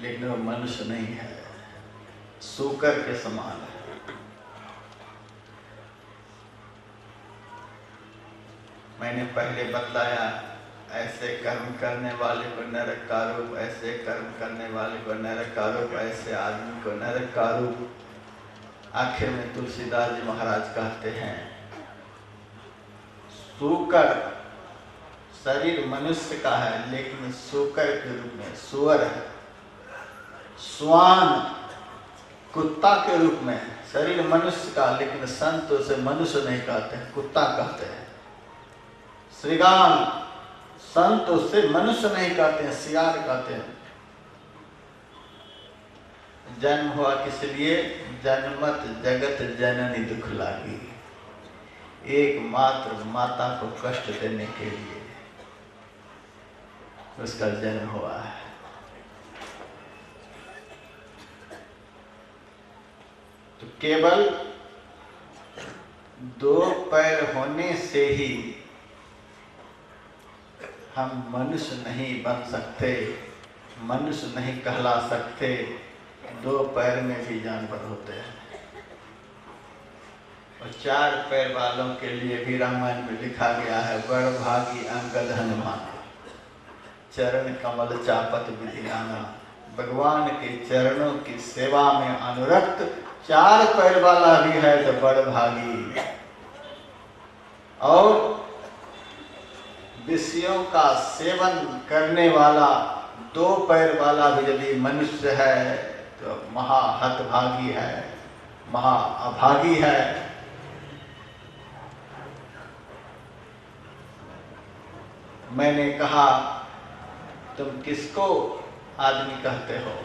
लेकिन वो मनुष्य नहीं है, सूकर के समान है। मैंने पहले बतलाया, ऐसे कर्म करने वाले को नरक का रूप, ऐसे कर्म करने वाले को नरक का रूप, ऐसे आदमी को नरक का रूप। आखिर में तुलसीदास जी महाराज कहते हैं, सूकर शरीर मनुष्य का है, लेकिन सूकर के रूप में सुअर है। स्वान कुत्ता के रूप में, शरीर मनुष्य का, लेकिन संत उसे मनुष्य नहीं कहते हैं, कुत्ता कहते हैं। श्रृगाल संत उससे मनुष्य नहीं कहते हैं, सियार कहते हैं। जन्म हुआ किस लिए? जन्मत जगत जननी दुख लागी, एकमात्र माता को कष्ट देने के लिए उसका जन्म हुआ है। तो केवल दो पैर होने से ही हम मनुष्य नहीं बन सकते, मनुष्य नहीं कहला सकते। दो पैर में भी जानवर होते हैं, और चार पैर वालों के लिए भी रामायण में लिखा गया है, बड़ भागी अंगद हनुमान, चरण कमल चापत विधियाना। भगवान के चरणों की सेवा में अनुरक्त चार पैर वाला भी है तो बड़ भागी। और विषयों का सेवन करने वाला दो पैर वाला भी यदि मनुष्य है तो महा हतभागी है, महा अभागी है। मैंने कहा, तुम किसको आदमी कहते हो?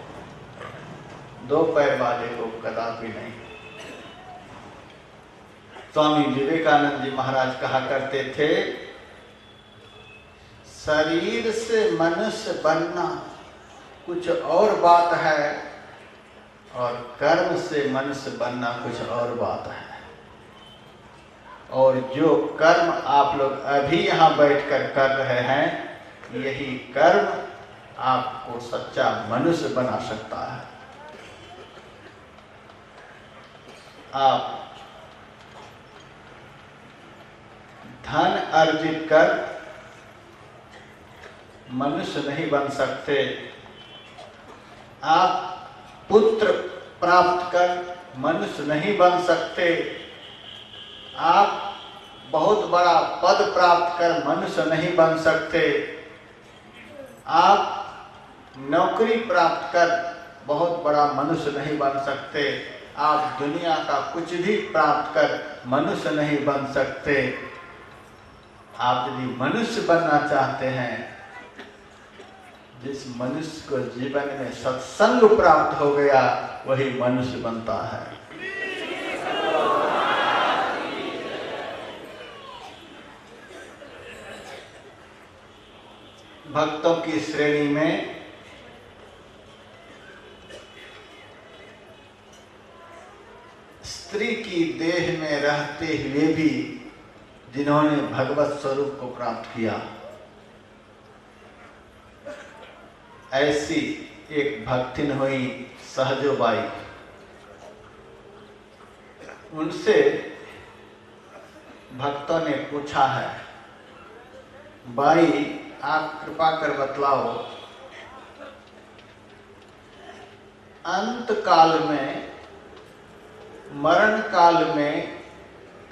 दो पैर वाले को कदापि नहीं। स्वामी विवेकानंद जी महाराज कहा करते थे, शरीर से मनुष्य बनना कुछ और बात है, और कर्म से मनुष्य बनना कुछ और बात है। और जो कर्म आप लोग अभी यहाँ बैठकर कर रहे हैं, यही कर्म आपको सच्चा मनुष्य बना सकता है। आप धन अर्जित कर मनुष्य नहीं बन सकते, आप पुत्र प्राप्त कर मनुष्य नहीं बन सकते, आप बहुत बड़ा पद प्राप्त कर मनुष्य नहीं बन सकते, आप नौकरी प्राप्त कर बहुत बड़ा मनुष्य नहीं बन सकते, आप दुनिया का कुछ भी प्राप्त कर मनुष्य नहीं बन सकते। आप यदि मनुष्य बनना चाहते हैं, जिस मनुष्य को जीवन में सत्संग प्राप्त हो गया वही मनुष्य बनता है। भक्तों की श्रेणी में स्त्री की देह में रहते हुए भी जिन्होंने भगवत स्वरूप को प्राप्त किया, ऐसी एक भक्तिन हुई सहजोबाई। उनसे भक्तों ने पूछा है, बाई आप कृपा कर बतलाओ, अंत काल में, मरण काल में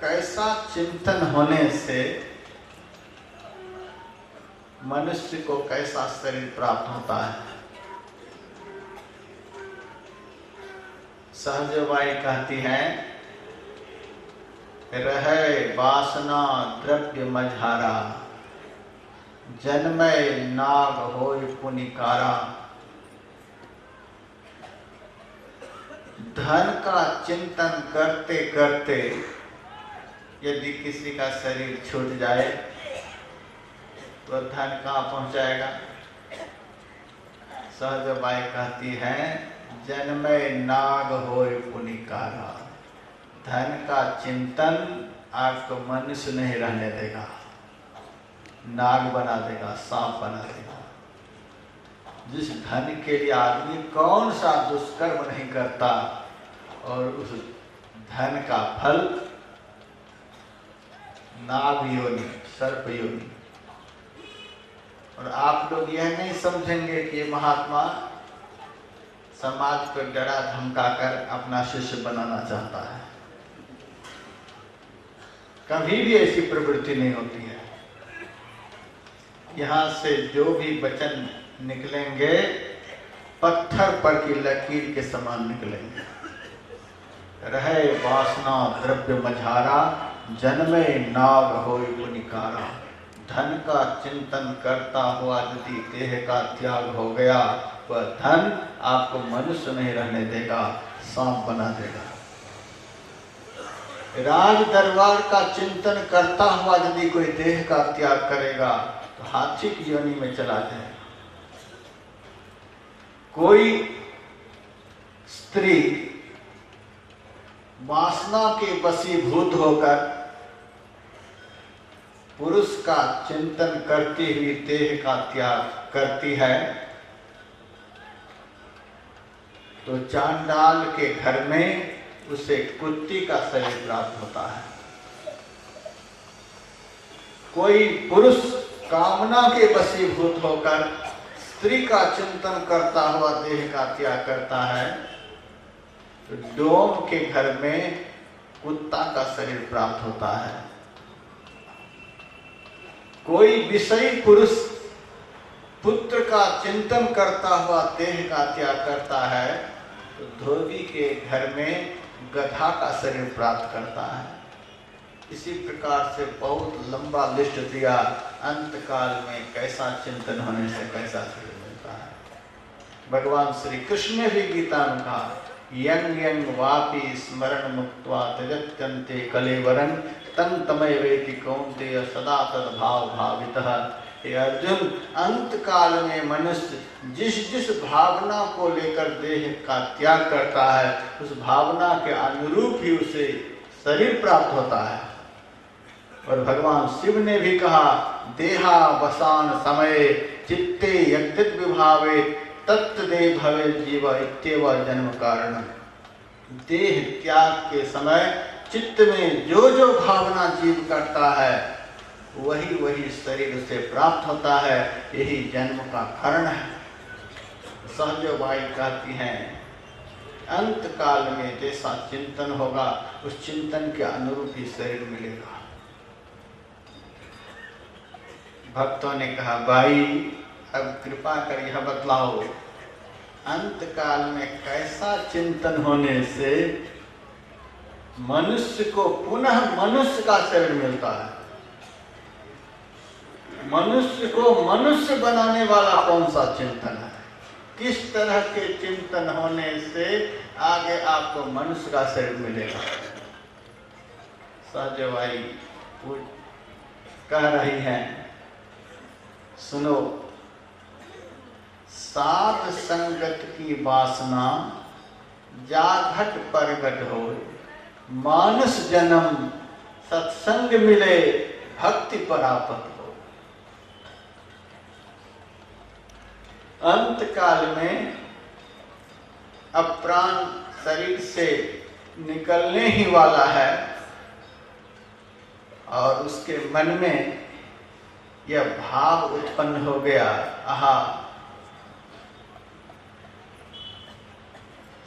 कैसा चिंतन होने से मनुष्य को कैसा शरीर प्राप्त होता है? सहजबाई कहती है, रहे वासना द्रव्य मझारा, जन्मय नाग होय पुनिकारा। धन का चिंतन करते करते यदि किसी का शरीर छूट जाए तो धन कहाँ पहुंचाएगा? सहजबाई कहती है, जन्मय नाग होय पुनिकारा। धन का चिंतन आपको मनुष्य नहीं रहने देगा, नाग बना देगा, सांप बना देगा। जिस धन के लिए आदमी कौन सा दुष्कर्म नहीं करता और उस धन का फल नाग योनि, सर्प योनि। और आप लोग यह नहीं समझेंगे कि ये महात्मा समाज को डरा धमका कर अपना शिष्य बनाना चाहता है। कभी भी ऐसी प्रवृत्ति नहीं होती है। यहाँ से जो भी वचन निकलेंगे पत्थर पर की लकीर के समान निकलेंगे। रहे वासना द्रव्य मझारा, जन्मे नाग होय पुनिकारा। धन का चिंतन करता हुआ यदि देह का त्याग हो गया, वह धन आपको मनुष्य नहीं रहने देगा, सांप बना देगा। राज दरबार का चिंतन करता हुआ यदि कोई देह का त्याग करेगा तो हाथी की योनि में चला जाएगा। कोई स्त्री वासना के वशीभूत होकर पुरुष का चिंतन करती हुई देह का त्याग करती है तो चांडाल के घर में उसे कुत्ती का शरीर प्राप्त होता है। कोई पुरुष कामना के वशीभूत होकर स्त्री का चिंतन करता हुआ देह का त्याग करता है तो डोम के घर में कुत्ता का शरीर प्राप्त होता है। कोई विषयी पुरुष पुत्र का चिंतन करता हुआ देह का त्याग करता है तो धोबी के घर में गधा का शरीर प्राप्त करता है। इसी प्रकार से बहुत लंबा लिस्ट दिया, अंत काल में कैसा चिंतन होने से कैसा शरीर मिलता है। भगवान श्री कृष्ण ने भी गीता में कहा, यंग यंग वापि स्मरण मुक्त्वा त्यजत्यन्ते कलेवरं तं तमय वेति कौन्तेय सदा तद्भाव भावितः। हे अर्जुन, अंत काल में मनुष्य जिस जिस भावना को लेकर देह का त्याग करता है उस भावना के अनुरूप ही उसे शरीर प्राप्त होता है। और भगवान शिव ने भी कहा, देहावसान समय चित्ते यद्यद् विभावे तत्तदे भवे जीव इत्येव जन्म कारण। देह त्याग के समय चित्त में जो जो भावना जीव करता है वही वही शरीर से प्राप्त होता है, यही जन्म का कारण है। सहजोबाई कहती हैं, अंत काल में जैसा चिंतन होगा उस चिंतन के अनुरूप ही शरीर मिलेगा। भक्तों ने कहा, भाई अब कृपा कर यह बतलाओ, अंत काल में कैसा चिंतन होने से मनुष्य को पुनः मनुष्य का शरीर मिलता है? मनुष्य को मनुष्य बनाने वाला कौन सा चिंतन है? किस तरह के चिंतन होने से आगे आपको मनुष्य का शरीर मिलेगा? सहजबाई कह रही हैं, सुनो, साध संगत की वासना जाघट परगट हो, मानस जन्म सत्संग मिले भक्ति परापत हो। अंत काल में अब प्राण शरीर से निकलने ही वाला है और उसके मन में यह भाव उत्पन्न हो गया, आहा,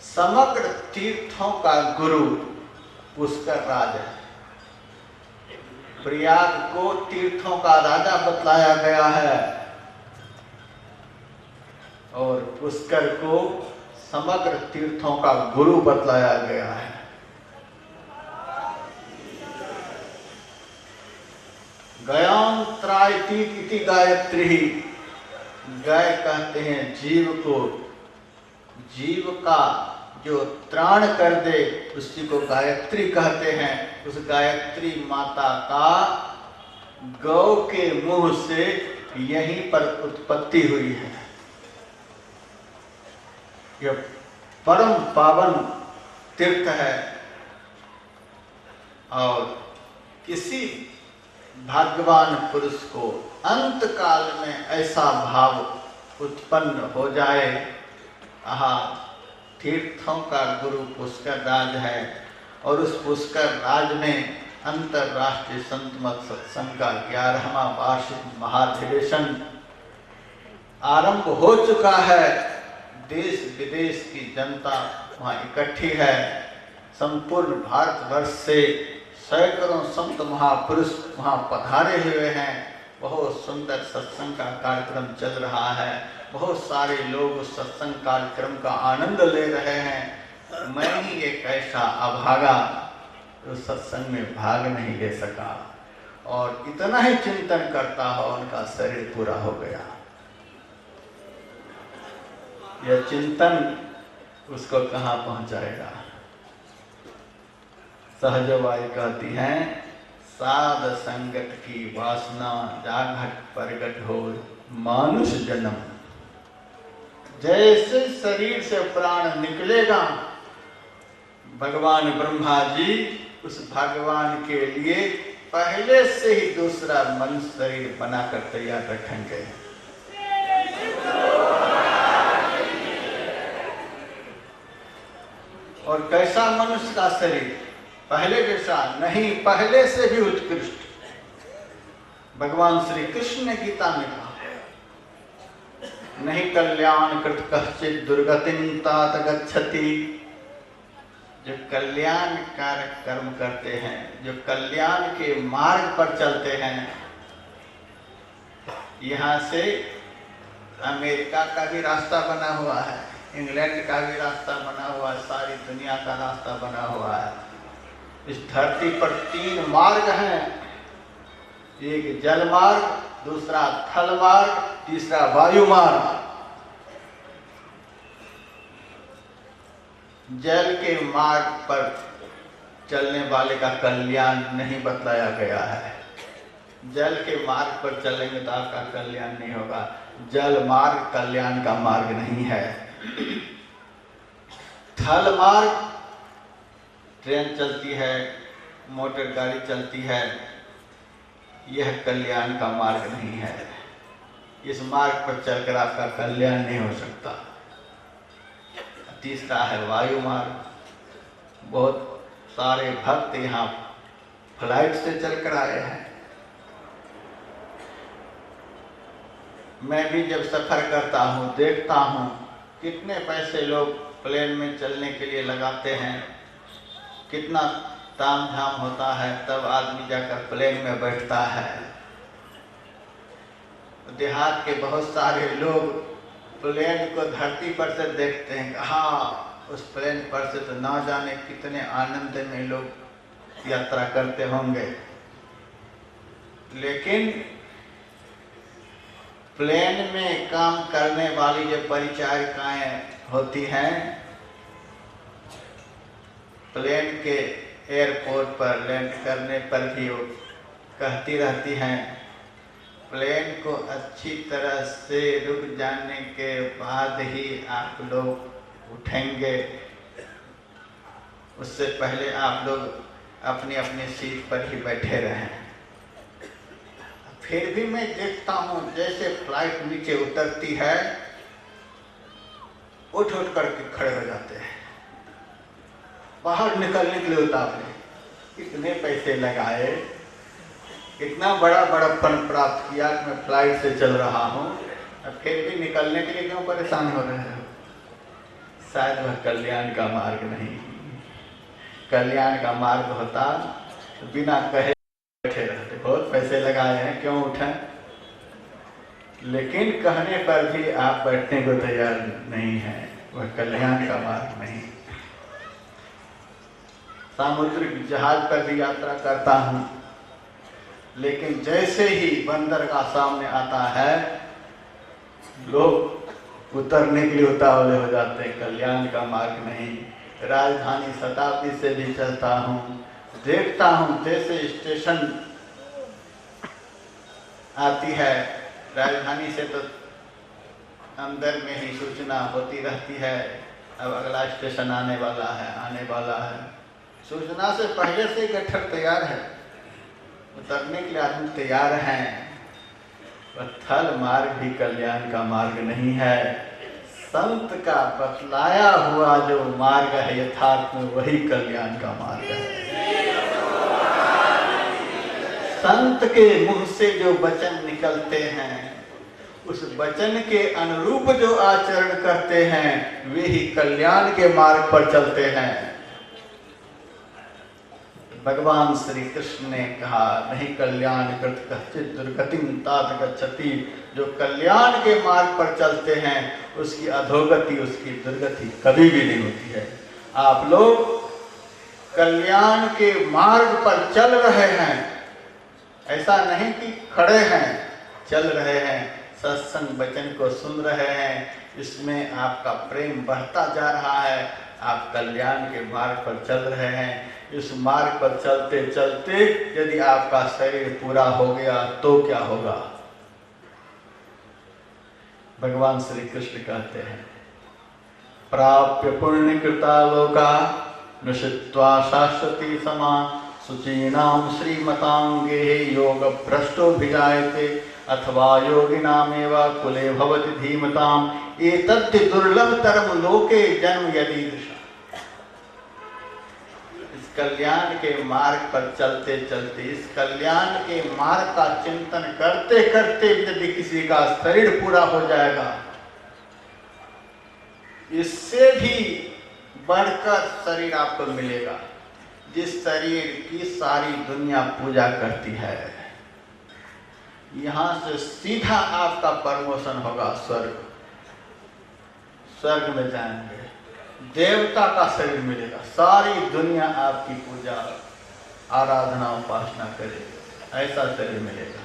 समग्र तीर्थों का गुरु पुष्कर राज है। प्रयाग को तीर्थों का राजा बतलाया गया है और पुष्कर को समग्र तीर्थों का गुरु बतलाया गया है। गयांत्रायती इति गायत्री, गाय कहते हैं जीव को, जीव का जो त्राण कर दे उसी को गायत्री कहते हैं। उस गायत्री माता का गौ के मुंह से यहीं पर उत्पत्ति हुई है। यह परम पावन तीर्थ है और किसी भाग्यवान पुरुष को अंत काल में ऐसा भाव उत्पन्न हो जाए, आहा, तीर्थों का गुरु पुष्कर राज है और उस पुष्कर राज में अंतरराष्ट्रीय संत मत सत्संग का 11वां वार्षिक महाधिवेशन आरंभ हो चुका है। देश विदेश की जनता वहाँ इकट्ठी है। संपूर्ण भारतवर्ष से सैकड़ों संत महापुरुष वहाँ पधारे हुए हैं। बहुत सुंदर सत्संग का कार्यक्रम चल रहा है। बहुत सारे लोग उस सत्संग कार्यक्रम का आनंद ले रहे हैं। मैं ही एक ऐसा अभागा जो सत्संग में भाग नहीं ले सका और इतना ही चिंतन करता हो उनका शरीर पूरा हो गया। यह चिंतन उसको कहाँ पहुंचाएगा? सहजवाई कहती हैं, साध संगत की वासना जाघट प्रगट हो मानुष जन्म। जैसे शरीर से प्राण निकलेगा, भगवान ब्रह्मा जी उस भगवान के लिए पहले से ही दूसरा मनुष्य शरीर बनाकर तैयार रखेंगे। और कैसा मनुष्य का शरीर? पहले जैसा नहीं, पहले से भी उत्कृष्ट। भगवान श्री कृष्ण ने गीता में कहा, नहीं कल्याण कृत कश्चित दुर्गतिं तात गच्छति। जो कल्याण कारक कर्म करते हैं, जो कल्याण के मार्ग पर चलते हैं, यहाँ से अमेरिका का भी रास्ता बना हुआ है, इंग्लैंड का भी रास्ता बना हुआ है, सारी दुनिया का रास्ता बना हुआ है। इस धरती पर 3 मार्ग हैं, एक जल मार्ग, दूसरा थल मार्ग, तीसरा वायु मार्ग। जल के मार्ग पर चलने वाले का कल्याण नहीं बतलाया गया है। जल के मार्ग पर चलेंगे तो आपका कल्याण नहीं होगा। जल मार्ग कल्याण का मार्ग नहीं है। थल मार्ग, ट्रेन चलती है, मोटर गाड़ी चलती है, यह कल्याण का मार्ग नहीं है। इस मार्ग पर चलकर आपका कल्याण नहीं हो सकता। तीसरा है वायु मार्ग। बहुत सारे भक्त यहाँ फ्लाइट से चलकर आए हैं। मैं भी जब सफर करता हूँ देखता हूँ कितने पैसे लोग प्लेन में चलने के लिए लगाते हैं, कितना ताम झाम होता है, तब आदमी जाकर प्लेन में बैठता है। देहात के बहुत सारे लोग प्लेन को धरती पर से देखते हैं, हाँ उस प्लेन पर से तो ना जाने कितने आनंद में लोग यात्रा करते होंगे। लेकिन प्लेन में काम करने वाली जो परिचारिकाएं होती हैं, प्लेन के एयरपोर्ट पर लैंड करने पर भी वो कहती रहती हैं, प्लेन को अच्छी तरह से रुक जाने के बाद ही आप लोग उठेंगे, उससे पहले आप लोग अपनी अपनी सीट पर ही बैठे रहें। फिर भी मैं देखता हूँ जैसे फ्लाइट नीचे उतरती है उठ उठ करके खड़े हो जाते हैं, बाहर निकलने के लिए उतावले। इतने पैसे लगाए, इतना बड़ा बड़प्पन प्राप्त किया कि मैं फ्लाइट से चल रहा हूँ, अब फिर भी निकलने के लिए क्यों परेशान हो रहे हो? शायद वह कल्याण का मार्ग नहीं। कल्याण का मार्ग होता तो बिना कहे बैठे रहते। बहुत पैसे लगाए हैं, क्यों उठे? लेकिन कहने पर भी आप बैठने को तैयार नहीं है, वह कल्याण का मार्ग नहीं। सामुद्रिक जहाज पर भी यात्रा करता हूँ, लेकिन जैसे ही बंदरगाह सामने आता है, लोग उतरने के लिए उतावले हो जाते हैं। कल्याण का मार्ग नहीं। राजधानी शताब्दी से भी चलता हूँ, देखता हूँ जैसे स्टेशन आती है, राजधानी से तो अंदर में ही सूचना होती रहती है, अब अगला स्टेशन आने वाला है, आने वाला है। सूचना से पहले से गठर तैयार है, उतरने के लिए आदमी तैयार हैं। थल मार्ग भी कल्याण का मार्ग नहीं है। संत का बतलाया हुआ जो मार्ग है यथार्थ में, वही कल्याण का मार्ग है। संत के मुख से जो वचन निकलते हैं, उस वचन के अनुरूप जो आचरण करते हैं, वे ही कल्याण के मार्ग पर चलते हैं। भगवान श्री कृष्ण ने कहा, नहीं कल्याण कृत कश्चित् दुर्गतिं तात गच्छति। जो कल्याण के मार्ग पर चलते हैं, उसकी अधोगति, उसकी दुर्गति कभी भी नहीं होती है। आप लोग कल्याण के मार्ग पर चल रहे हैं, ऐसा नहीं कि खड़े हैं, चल रहे हैं। सत्संग वचन को सुन रहे हैं, इसमें आपका प्रेम बढ़ता जा रहा है, आप कल्याण के मार्ग पर चल रहे हैं। इस मार्ग पर चलते चलते यदि आपका शरीर पूरा हो गया तो क्या होगा? भगवान श्री कृष्ण कहते हैं, प्राप्य पुण्य कृता लोका निषित्वा शाश्वती समा शुचीनाम श्रीमतांगे योग भ्रष्टो भिजायते अथवा योगिनामेव कुले भवति धीमताम एतद् दुर्लभतरम लोके जन्म यदीदृशा। इस कल्याण के मार्ग पर चलते चलते, इस कल्याण के मार्ग का चिंतन करते करते यदि किसी का शरीर पूरा हो जाएगा, इससे भी बढ़कर शरीर आपको मिलेगा, जिस शरीर की सारी दुनिया पूजा करती है। यहां से सीधा आपका प्रमोशन होगा स्वर्ग, स्वर्ग में जाएंगे, देवता का शरीर मिलेगा, सारी दुनिया आपकी पूजा आराधना उपासना करेगी, ऐसा शरीर मिलेगा।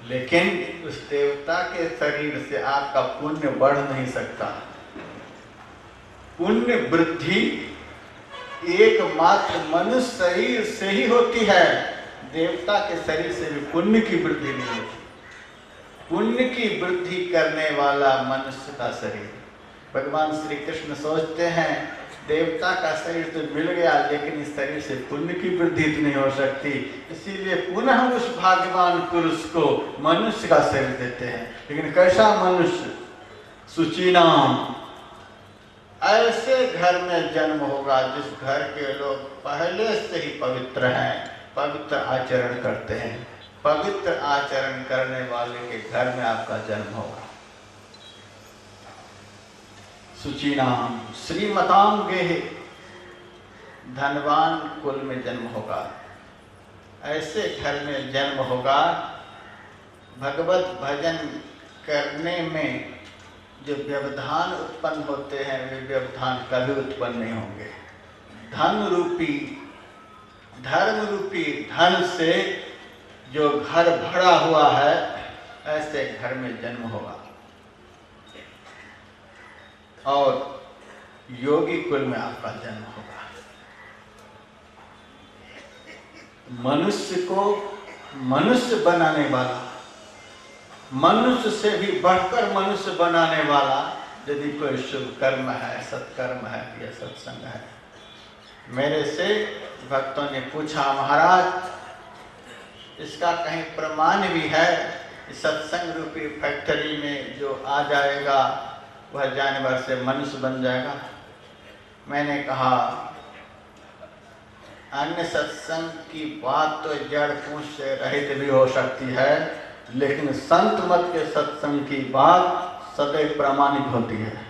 लेकिन उस देवता के शरीर से आपका पुण्य बढ़ नहीं सकता। पुण्य वृद्धि एकमात्र मनुष्य शरीर से ही होती है, देवता के शरीर से भी पुण्य की वृद्धि नहीं होती। पुण्य की वृद्धि करने वाला मनुष्य का शरीर। भगवान श्री कृष्ण सोचते हैं, देवता का शरीर तो मिल गया, लेकिन इस शरीर से पुण्य की वृद्धि तो नहीं हो सकती, इसीलिए पुनः उस भाग्यवान पुरुष को मनुष्य का शरीर देते हैं। लेकिन कैसा मनुष्य? सुचीनाम, ऐसे घर में जन्म होगा जिस घर के लोग पहले से ही पवित्र हैं, पवित्र आचरण करते हैं। पवित्र आचरण करने वाले के घर में आपका जन्म होगा। सुचीनाम श्रीमताम गेहे, धनवान कुल में जन्म होगा, ऐसे घर में जन्म होगा। भगवत भजन करने में जो व्यवधान उत्पन्न होते हैं, वे व्यवधान कभी उत्पन्न नहीं होंगे। धन रूपी, धर्म रूपी धन से जो घर भरा हुआ है, ऐसे घर में जन्म होगा। और योगी कुल में आपका जन्म होगा। मनुष्य को मनुष्य बनाने वाला, मनुष्य से भी बढ़कर मनुष्य बनाने वाला यदि कोई शुभ कर्म है, सत्कर्म है या सत्संग है। मेरे से भक्तों ने पूछा, महाराज इसका कहीं प्रमाण भी है? सत्संग रूपी फैक्ट्री में जो आ जाएगा वह जानवर से मनुष्य बन जाएगा। मैंने कहा अन्य सत्संग की बात तो जड़ पूछ से रहित भी हो सकती है, लेकिन संत मत के सत्संग की बात सदैव प्रामाणिक होती है।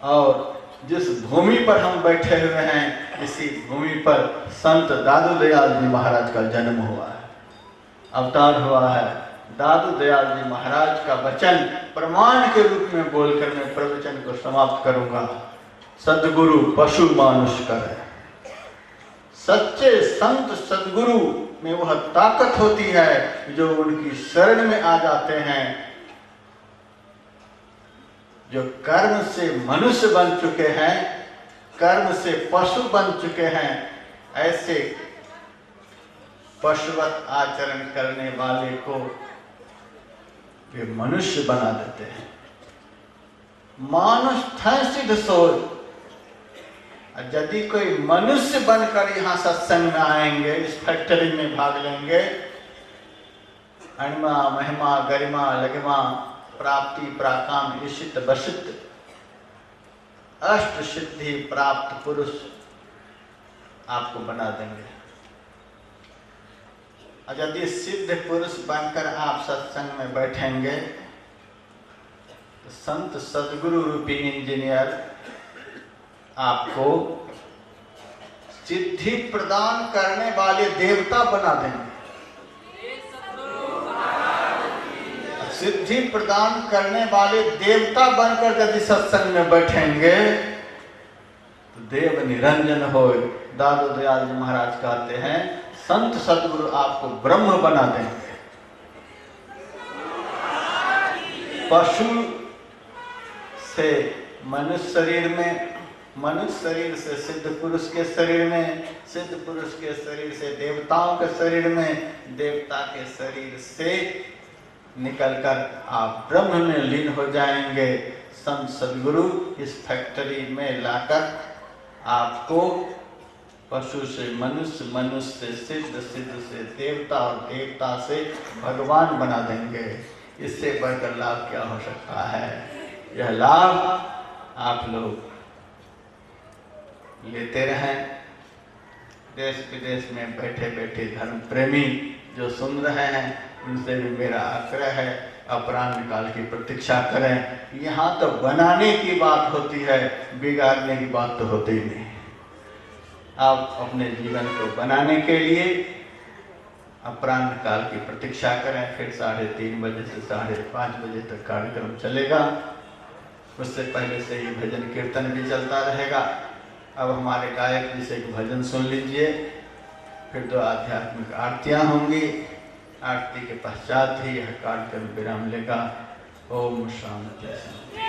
और जिस भूमि पर हम बैठे हुए हैं, इसी भूमि पर संत दादू दयाल जी महाराज का जन्म हुआ है, अवतार हुआ है। दादू दयाल जी महाराज का वचन प्रमाण के रूप में बोलकर मैं प्रवचन को समाप्त करूंगा। सद्गुरु पशु मानुष करे। सच्चे संत सद्गुरु में वह ताकत होती है जो उनकी शरण में आ जाते हैं। जो कर्म से मनुष्य बन चुके हैं, कर्म से पशु बन चुके हैं, ऐसे पशुवत आचरण करने वाले को वे मनुष्य बना देते हैं। मानुष था सिद्ध सोच। यदि कोई मनुष्य बनकर यहाँ सत्संग में आएंगे, इस फैक्ट्री में भाग लेंगे, अणिमा महिमा गरिमा लगिमा प्राप्ति प्राकाम ईशित बसित अष्ट सिद्धि प्राप्त पुरुष आपको बना देंगे। और यदि सिद्ध पुरुष बनकर आप सत्संग में बैठेंगे तो संत सद्गुरु रूपी इंजीनियर आपको सिद्धि प्रदान करने वाले देवता बना देंगे। सिद्धि प्रदान करने वाले देवता बनकर यदि सत्संग में बैठेंगे तो देव निरंजन हो। दादू दयाल जी महाराज कहते हैं संत सद्गुरु आपको ब्रह्म बना देंगे। पशु से मनुष्य शरीर में, मनुष्य शरीर से सिद्ध पुरुष के शरीर में, सिद्ध पुरुष के शरीर से देवताओं के शरीर में, देवता के शरीर से निकलकर आप ब्रह्म में लीन हो जाएंगे। संत सद्गुरु इस फैक्ट्री में लाकर आपको पशु से मनुष्य, मनुष्य से सिद्ध, सिद्ध से देवता और देवता से भगवान बना देंगे। इससे बढ़कर लाभ क्या हो सकता है? यह लाभ आप लोग लेते रहें। देश विदेश में बैठे बैठे धर्म प्रेमी जो सुन रहे हैं उनसे भी मेरा आग्रह है, अपराह्न काल की प्रतीक्षा करें। यहाँ तो बनाने की बात होती है, बिगाड़ने की बात तो होती ही नहीं। आप अपने जीवन को बनाने के लिए अपराह्न काल की प्रतीक्षा करें। फिर 3:30 बजे से 5:30 बजे तक कार्यक्रम चलेगा। उससे पहले से ही भजन कीर्तन भी चलता रहेगा। अब हमारे गायक जी से एक भजन सुन लीजिए, फिर 2 आध्यात्मिक आरतियाँ होंगी। आरती के पश्चात ही यह कार्यक्रम विराम लेगा। ओम शांति।